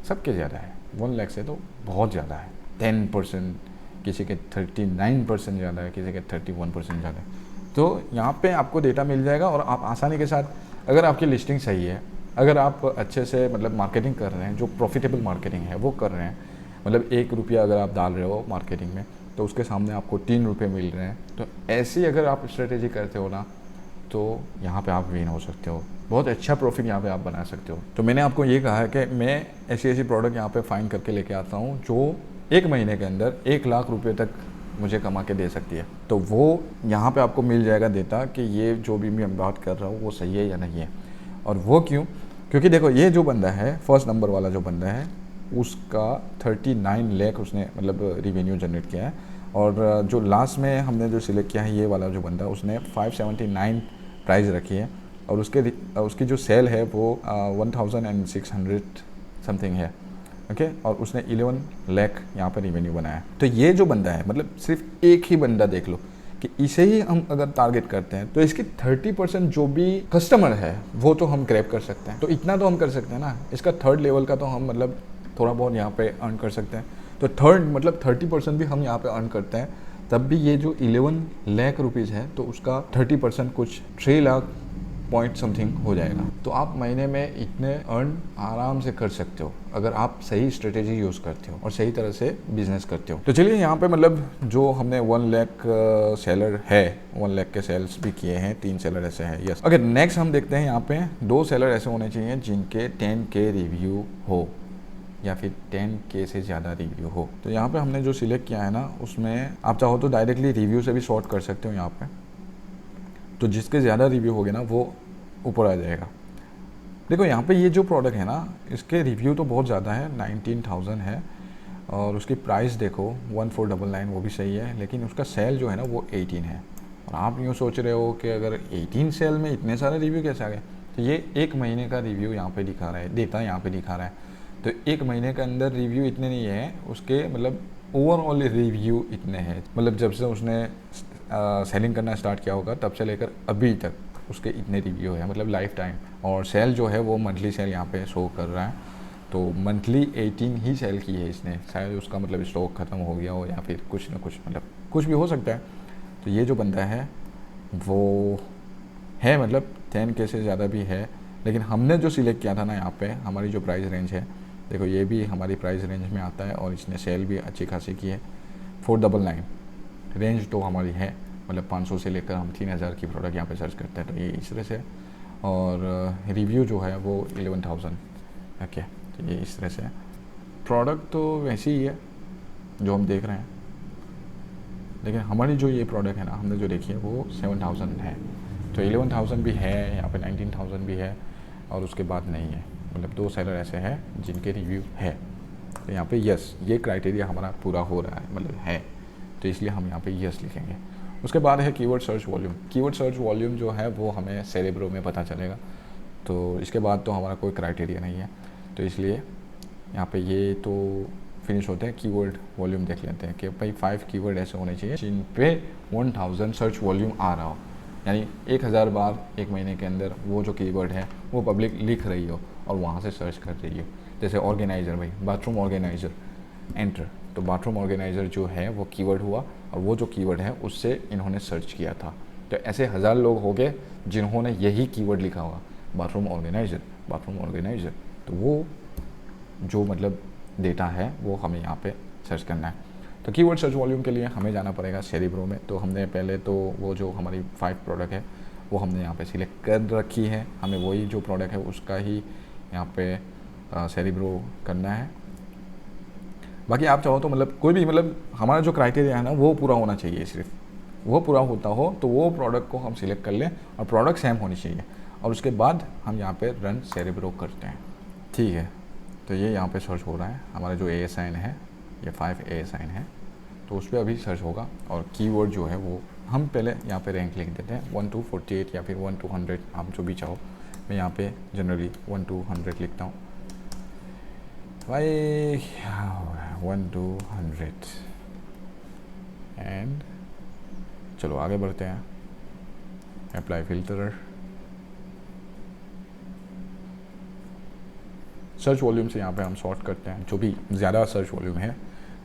Speaker 1: सबके ज़्यादा है। 1 लाख से तो बहुत ज़्यादा है, 10%, किसी के 39% ज़्यादा है, किसी के 31% ज़्यादा है। तो यहाँ पे आपको डेटा मिल जाएगा और आप आसानी के साथ, अगर आपकी लिस्टिंग सही है, अगर आप अच्छे से मतलब मार्केटिंग कर रहे हैं, जो प्रॉफिटेबल मार्केटिंग है वो कर रहे हैं, मतलब 1 रुपया अगर आप डाल रहे हो मार्केटिंग में तो उसके सामने आपको 3 रुपये मिल रहे हैं, तो ऐसी अगर आप स्ट्रेटेजी करते हो ना तो यहाँ पे आप विन हो सकते हो, बहुत अच्छा प्रॉफिट यहाँ पे आप बना सकते हो। तो मैंने आपको ये कहा है कि मैं ऐसी प्रोडक्ट यहाँ पे फाइंड करके लेके आता हूँ जो 1 महीने के अंदर 1 लाख रुपये तक मुझे कमा के दे सकती है। तो वो यहाँ पे आपको मिल जाएगा डेटा कि ये जो भी मैं बात कर रहा हूँ वो सही है या नहीं है। और वो क्यों? क्योंकि देखो ये जो बंदा है, फर्स्ट नंबर वाला जो बंदा है, उसका 39 लाख उसने मतलब रिवेन्यू जनरेट किया है, और जो लास्ट में हमने जो सिलेक्ट किया है ये वाला जो बंदा, उसने 579 प्राइस रखी है, और उसकी जो सेल है वो 1600 समथिंग है, ओके और उसने 11 लाख यहाँ पर रिवेन्यू बनाया। तो ये जो बंदा है, मतलब सिर्फ एक ही बंदा देख लो कि इसे ही हम अगर टारगेट करते हैं तो इसकी 30% जो भी कस्टमर है वो तो हम ग्रैब कर सकते हैं। तो इतना तो हम कर सकते हैं ना। इसका 3rd लेवल का तो हम मतलब थोड़ा बहुत यहाँ पे अर्न कर सकते हैं। तो थर्ड मतलब 30% भी हम यहाँ पे अर्न करते हैं, तब भी ये जो 11 लाख रुपीज़ है तो उसका 30% कुछ 3 लाख पॉइंट समथिंग हो जाएगा। तो आप महीने में इतने अर्न आराम से कर सकते हो अगर आप सही स्ट्रेटेजी यूज़ करते हो और सही तरह से बिजनेस करते हो। तो चलिए यहाँ पे मतलब जो हमने 1 लाख सेलर है, 1 लाख के सेल्स भी किए हैं, 3 सेलर ऐसे हैं। यस, अगर नेक्स्ट हम देखते हैं यहाँ पे 2 सेलर ऐसे होने चाहिए जिनके 10K रिव्यू हो या फिर 10K से ज़्यादा रिव्यू हो। तो यहाँ पे हमने जो सिलेक्ट किया है ना, उसमें आप चाहो तो डायरेक्टली रिव्यू से भी सॉर्ट कर सकते हो यहाँ पे। तो जिसके ज़्यादा रिव्यू होगे ना वो ऊपर आ जाएगा। देखो यहाँ पे ये जो प्रोडक्ट है ना, इसके रिव्यू तो बहुत ज़्यादा है, 19,000 है, और उसकी प्राइस देखो 1499, वो भी सही है, लेकिन उसका सेल जो है ना वो 18 है। और आप यूँ सोच रहे हो कि अगर 18 सेल में इतने सारे रिव्यू कैसे आ गए, तो ये 1 महीने का रिव्यू यहाँ पे दिखा रहा है, डेटा यहाँ पे दिखा रहा है। तो 1 महीने के अंदर रिव्यू इतने नहीं है उसके, मतलब ओवरऑल रिव्यू इतने हैं, मतलब जब से उसने सेलिंग करना स्टार्ट किया होगा तब से लेकर अभी तक उसके इतने रिव्यू है, मतलब लाइफ टाइम। और सेल जो है वो मंथली सेल यहाँ पे शो कर रहा है, तो मंथली 18 ही सेल की है इसने, शायद उसका मतलब स्टॉक ख़त्म हो गया हो या फिर कुछ ना कुछ, मतलब कुछ भी हो सकता है। तो ये जो बंदा है वो है मतलब 10K से ज़्यादा भी है, लेकिन हमने जो सिलेक्ट किया था ना यहाँ पे, हमारी जो प्राइस रेंज है, देखो ये भी हमारी प्राइस रेंज में आता है, और इसने सेल भी अच्छी खासी की है। 499 रेंज तो हमारी है, मतलब 500 से लेकर हम 3000 की प्रोडक्ट यहाँ पे सर्च करते हैं, तो ये इस तरह से। और रिव्यू जो है वो 11,000। ओके, तो ये इस तरह से प्रोडक्ट तो वैसे ही है जो हम देख रहे हैं, लेकिन हमारी जो ये प्रोडक्ट है ना, हमने जो देखी है वो 7,000 है। तो 11,000 भी है यहाँ पे, 19,000 भी है, और उसके बाद नहीं है। मतलब 2 सेलर ऐसे हैं जिनके रिव्यू है। तो यहाँ पे यस, ये क्राइटेरिया हमारा पूरा हो रहा है, मतलब है, तो इसलिए हम यहाँ पे यस लिखेंगे। उसके बाद है keyword search volume. Keyword search volume जो है वो हमें सेरेब्रो में पता चलेगा, तो इसके बाद तो हमारा कोई क्राइटेरिया नहीं है, तो इसलिए यहाँ पे ये तो फिनिश होते हैं। कीवर्ड वॉल्यूम देख लेते हैं कि भाई 5 कीवर्ड ऐसे होने चाहिए जिन पे 1000 सर्च वॉल्यूम आ रहा हो, यानी 1000 बार 1 महीने के अंदर वो जो कीवर्ड है वो पब्लिक लिख रही हो और वहाँ से सर्च कर रही हो। जैसे ऑर्गेनाइज़र, भाई बाथरूम ऑर्गेनाइज़र एंटर, तो बाथरूम ऑर्गेनाइज़र जो है वो कीवर्ड हुआ, और वो जो कीवर्ड है उससे इन्होंने सर्च किया था। तो ऐसे 1000 लोग हो गए जिन्होंने यही कीवर्ड लिखा होगा, बाथरूम ऑर्गेनाइज़र, बाथरूम ऑर्गेनाइज़र। तो वो जो मतलब डेटा है वो हमें यहाँ पे सर्च करना है। तो कीवर्ड सर्च वॉल्यूम के लिए हमें जाना पड़ेगा सेरेब्रो में। तो हमने पहले तो वो जो हमारी 5 प्रोडक्ट है वो हमने यहाँ पे सिलेक्ट कर रखी है, हमें वही जो प्रोडक्ट है उसका ही यहाँ पे सेरेब्रो करना है। बाकी आप चाहो तो मतलब कोई भी, मतलब हमारा जो क्राइटेरिया है ना वो पूरा होना चाहिए, सिर्फ वो पूरा होता हो तो वो प्रोडक्ट को हम सिलेक्ट कर लें, और प्रोडक्ट सेम होनी चाहिए, और उसके बाद हम यहाँ पे रन सेरेब्रो करते हैं। ठीक है, तो ये यहाँ पे सर्च हो रहा है, हमारा जो ASIN है ये 5 ASIN है, तो उस पर अभी सर्च होगा। और कीवर्ड जो है वो हम पहले यहाँ पे रैंक लिख देते हैं 1 to 48 या फिर 1 to 100, आप जो भी चाहो। मैं यहाँ पे जनरली 1 to 100 लिखता हूँ भाई, 1 to 100 एंड चलो आगे बढ़ते हैं। अप्लाई फिल्टर, सर्च वॉल्यूम से यहाँ पे हम सॉर्ट करते हैं, जो भी ज़्यादा सर्च वॉल्यूम है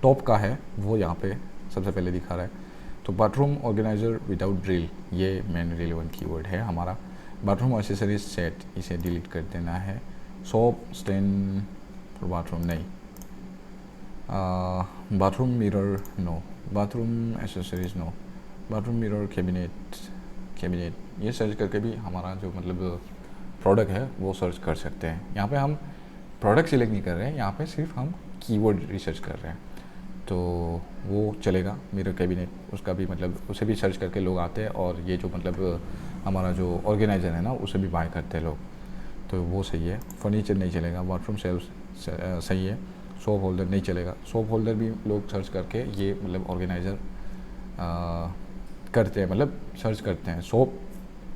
Speaker 1: टॉप का है वो यहाँ पे सबसे पहले दिखा रहा है। तो बाथरूम ऑर्गेनाइज़र विदाउट ड्रिल, ये मेन रिलेवेंट कीवर्ड है हमारा। बाथरूम एक्सेसरीज सेट, इसे डिलीट कर देना है। सोप स्टैंड फॉर बाथरूम नहीं, bathroom mirror no, bathroom accessories no, bathroom mirror cabinet ये सर्च करके भी हमारा जो मतलब प्रोडक्ट है वो सर्च कर सकते हैं। यहाँ पे हम प्रोडक्ट सिलेक्ट नहीं कर रहे हैं, यहाँ पे सिर्फ हम कीवर्ड रिसर्च कर रहे हैं, तो वो चलेगा। मिरर कैबिनेट, उसका भी मतलब उसे भी सर्च करके लोग आते हैं, और ये जो मतलब हमारा जो ऑर्गेनाइज़र है ना उसे भी बाय करते हैं लोग, तो वो सही है। फर्नीचर नहीं चलेगा। बाथरूम शेल्फ सही है। सोप होल्डर नहीं चलेगा। सोप होल्डर भी लोग सर्च करके ये मतलब ऑर्गेनाइज़र करते हैं, मतलब सर्च करते हैं। सोप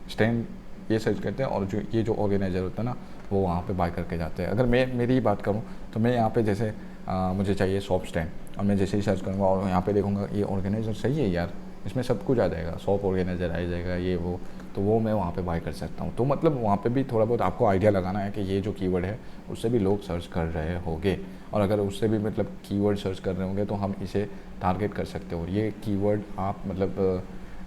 Speaker 1: स्टैंड ये सर्च करते हैं, और जो ये जो ऑर्गेनाइज़र होता है ना वो वहाँ पे बाय करके जाते हैं। अगर मैं मेरी बात करूँ तो मैं यहाँ पे जैसे मुझे चाहिए सोप स्टैंड, और मैं जैसे ही सर्च करूँगा और यहाँ पे देखूँगा ये ऑर्गेनाइज़र सही है यार, इसमें सब कुछ आ जाएगा, सोप ऑर्गेनाइज़र आ जाएगा, ये वो तो वो मैं वहाँ पे बाय कर सकता हूँ। तो मतलब वहाँ पे भी थोड़ा बहुत आपको आइडिया लगाना है कि ये जो कीवर्ड है उससे भी लोग सर्च कर रहे होंगे, और अगर उससे भी मतलब कीवर्ड सर्च कर रहे होंगे तो हम इसे टारगेट कर सकते हो। ये कीवर्ड आप मतलब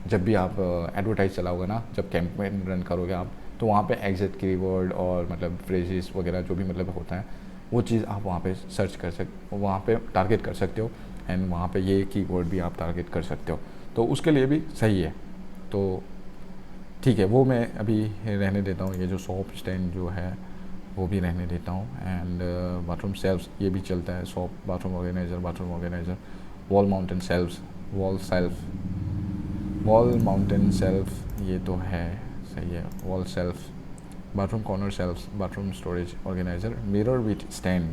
Speaker 1: जब भी आप एडवर्टाइज चलाओगे ना, जब कैंपेन रन करोगे आप, तो वहाँ पे एग्जैक्ट कीवर्ड और मतलब फ्रेजेस वगैरह जो भी मतलब होता है वो चीज़ आप वहाँ पे सर्च कर वहाँ पे टारगेट कर सकते हो, एंड वहाँ पे ये कीवर्ड भी आप टारगेट कर सकते हो, तो उसके लिए भी सही है। तो ठीक है, वो मैं अभी रहने देता हूँ। ये जो सॉप स्टैंड जो है वो भी रहने देता हूँ, एंड बाथरूम सेल्फ्स ये भी चलता है, soap bathroom organiser, wall mountain shelves, wall mountain shelf ये तो है, सही है, wall shelf, bathroom corner shelves, bathroom storage organiser, mirror with stand,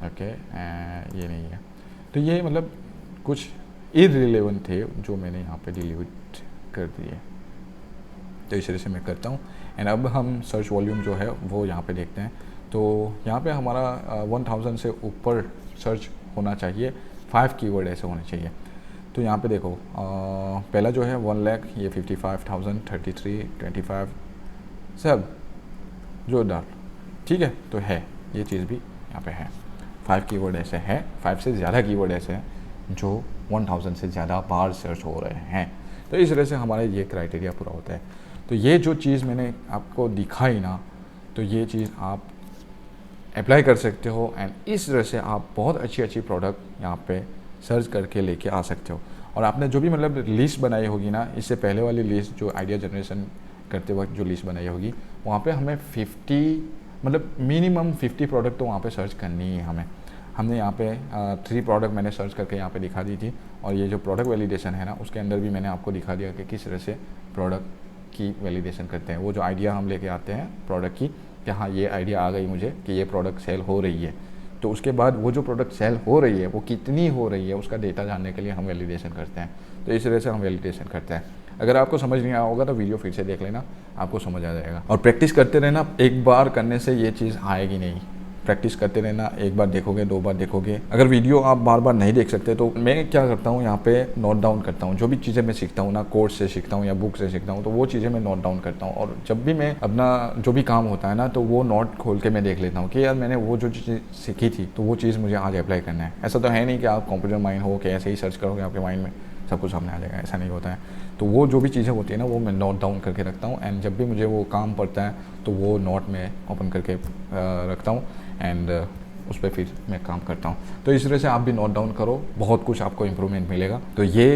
Speaker 1: okay, ये नहीं है। तो ये मतलब कुछ इररिलेवेंट थे जो मैंने यहाँ पे डिलीट कर दिए, तो इस तरह से मैं करता हूँ। एंड अब हम सर्च वॉल्यूम जो है वो यहाँ पे देखते हैं। तो यहाँ पे हमारा 1000 से ऊपर सर्च होना चाहिए, 5 कीवर्ड ऐसे होने चाहिए। तो यहाँ पे देखो पहला जो है 1 लाख, ये 55,000, 33, 25, सब जोरदार, ठीक है। तो है ये चीज़ भी यहाँ पे है, 5 कीवर्ड ऐसे हैं, 5 से ज़्यादा कीवर्ड ऐसे हैं जो 1000 से ज़्यादा बार सर्च हो रहे हैं। तो इस तरह से हमारा ये क्राइटेरिया पूरा होता है। तो ये जो चीज़ मैंने आपको दिखाई ना, तो ये चीज़ आप अप्लाई कर सकते हो, एंड इस तरह से आप बहुत अच्छी प्रोडक्ट यहाँ पे सर्च करके लेके आ सकते हो। और आपने जो भी मतलब लिस्ट बनाई होगी ना, इससे पहले वाली लिस्ट जो आइडिया जनरेशन करते वक्त जो लिस्ट बनाई होगी, वहाँ पे हमें 50 मतलब मिनिमम 50 प्रोडक्ट तो वहाँ पे सर्च करनी है हमें। हमने यहाँ पे 3 प्रोडक्ट मैंने सर्च करके यहाँ पे दिखा दी थी, और ये जो प्रोडक्ट वैलिडेशन है ना, उसके अंदर भी मैंने आपको दिखा दिया कि किस तरह से प्रोडक्ट की वैलिडेशन करते हैं। वो जो आइडिया हम लेके आते हैं प्रोडक्ट की, कि हाँ ये आइडिया आ गई मुझे कि ये प्रोडक्ट सेल हो रही है, तो उसके बाद वो जो प्रोडक्ट सेल हो रही है वो कितनी हो रही है उसका डेटा जानने के लिए हम वैलिडेशन करते हैं। तो इस तरह से हम वैलिडेशन करते हैं। अगर आपको समझ नहीं आया होगा तो वीडियो फिर से देख लेना, आपको समझ आ जाएगा। और प्रैक्टिस करते रहना, एक बार करने से ये चीज़ आएगी नहीं, प्रैक्टिस करते रहना, एक बार देखोगे, 2 बार देखोगे। अगर वीडियो आप बार बार नहीं देख सकते तो मैं क्या करता हूँ, यहाँ पे नोट डाउन करता हूँ। जो भी चीज़ें मैं सीखता हूँ ना, कोर्स से सीखता हूँ या बुक से सीखता हूँ, तो वो चीज़ें मैं नोट डाउन करता हूँ। और जब भी मैं अपना जो भी काम होता है ना, तो वो नोट खोल के मैं देख लेता हूँ कि यार मैंने वो जो चीज़ सीखी थी तो वो चीज़ मुझे आज अप्लाई करना है। ऐसा तो है नहीं कि आप कंप्यूटर माइंड हो कि ऐसे ही सर्च करोगे आपके माइंड में सब कुछ सामने आ जाएगा, ऐसा नहीं होता है। तो वो जो भी चीज़ें होती है ना, वो मैं नोट डाउन करके रखता हूँ, एंड जब भी मुझे वो काम पड़ता है तो वो नोट में ओपन करके रखता हूँ, एंड उस पर फिर मैं काम करता हूँ। तो इस तरह से आप भी नोट डाउन करो, बहुत कुछ आपको इम्प्रूवमेंट मिलेगा। तो ये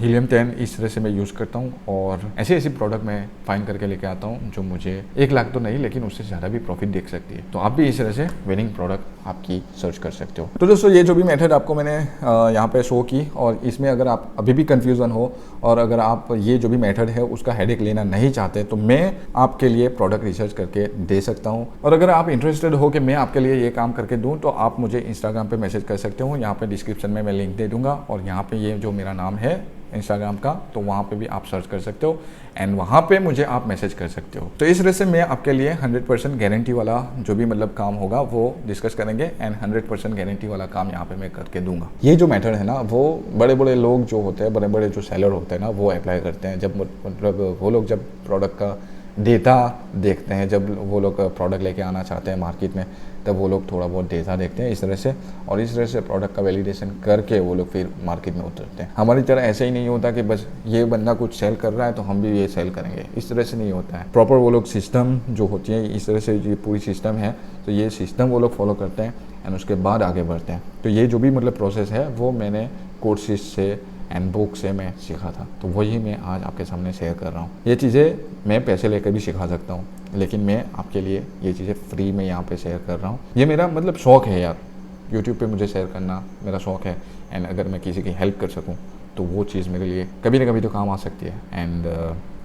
Speaker 1: हीलियम 10 इस तरह से मैं यूज़ करता हूँ, और ऐसी प्रोडक्ट मैं फाइंड करके लेके आता हूँ जो मुझे 1 लाख तो नहीं लेकिन उससे ज़्यादा भी प्रॉफिट देख सकती है। तो आप भी इस तरह से विनिंग प्रोडक्ट आपकी सर्च कर सकते हो। तो दोस्तों ये जो भी मेथड आपको मैंने यहाँ पे शो की, और इसमें अगर आप अभी भी कन्फ्यूज़न हो और अगर आप ये जो भी मेथड है उसका हेडेक लेना नहीं चाहते, तो मैं आपके लिए प्रोडक्ट रिसर्च करके दे सकता हूँ। और अगर आप इंटरेस्टेड हो कि मैं आपके लिए ये काम करके दूं, तो आप मुझे इंस्टाग्राम पे मैसेज कर सकते हो। यहाँ पे डिस्क्रिप्शन में मैं लिंक दे दूंगा, और यहाँ पे ये जो मेरा नाम है इंस्टाग्राम का, तो वहाँ पे भी आप सर्च कर सकते हो, एंड वहाँ पे मुझे आप मैसेज कर सकते हो। तो इस तरह से मैं आपके लिए 100% गारंटी वाला जो भी मतलब काम होगा वो डिस्कस करेंगे, एंड 100% गारंटी वाला काम यहाँ पे मैं करके दूंगा। ये जो मेथड है ना, वो बड़े बड़े लोग जो होते हैं, बड़े बड़े जो सेलर होते हैं ना, वो अप्लाई करते हैं। जब मतलब वो लोग जब प्रोडक्ट का डेटा देखते हैं, जब वो लोग प्रोडक्ट लेके आना चाहते हैं मार्केट में, तब वो लोग थोड़ा बहुत डेटा देखते हैं इस तरह से, और इस तरह से प्रोडक्ट का वैलिडेशन करके वो लोग फिर मार्केट में उतरते हैं। हमारी तरह ऐसे ही नहीं होता कि बस ये बंदा कुछ सेल कर रहा है तो हम भी ये सेल करेंगे, इस तरह से नहीं होता है। प्रॉपर वो लोग सिस्टम जो होती है, इस तरह से ये पूरी सिस्टम है, तो ये सिस्टम वो लोग फॉलो करते हैं, एंड उसके बाद आगे बढ़ते हैं। तो ये जो भी मतलब प्रोसेस है वो मैंने कोर्सेज से एंड बुक से मैं सीखा था, तो वही मैं आज आपके सामने शेयर कर रहा हूँ। ये चीज़ें मैं पैसे लेकर भी सिखा सकता हूँ, लेकिन मैं आपके लिए ये चीज़ें फ्री में यहाँ पे शेयर कर रहा हूँ। ये मेरा मतलब शौक़ है यार, यूट्यूब पे मुझे शेयर करना मेरा शौक़ है, एंड अगर मैं किसी की हेल्प कर सकूँ तो वो चीज़ मेरे लिए कभी ना कभी तो काम आ सकती है। एंड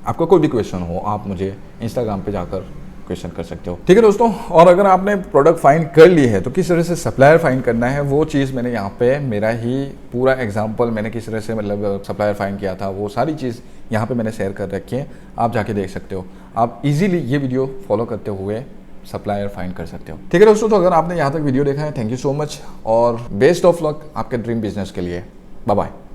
Speaker 1: आपको कोई भी क्वेश्चन हो, आप मुझे इंस्टाग्राम पे जाकर क्वेश्चन कर सकते हो, ठीक है दोस्तों। और अगर आपने प्रोडक्ट फाइंड कर ली है तो किस तरह से सप्लायर फाइंड करना है, वो चीज़ मैंने यहाँ पे मेरा ही पूरा एग्जांपल, मैंने किस तरह से मतलब सप्लायर फाइंड किया था, वो सारी चीज़ यहाँ पे मैंने शेयर कर रखी है, आप जाके देख सकते हो। आप इजीली ये वीडियो फॉलो करते हुए सप्लायर फाइंड कर सकते हो, ठीक है दोस्तों। तो अगर आपने यहाँ तक वीडियो देखा है, थैंक यू सो मच, और बेस्ट ऑफ लक आपके ड्रीम बिजनेस के लिए। Bye bye.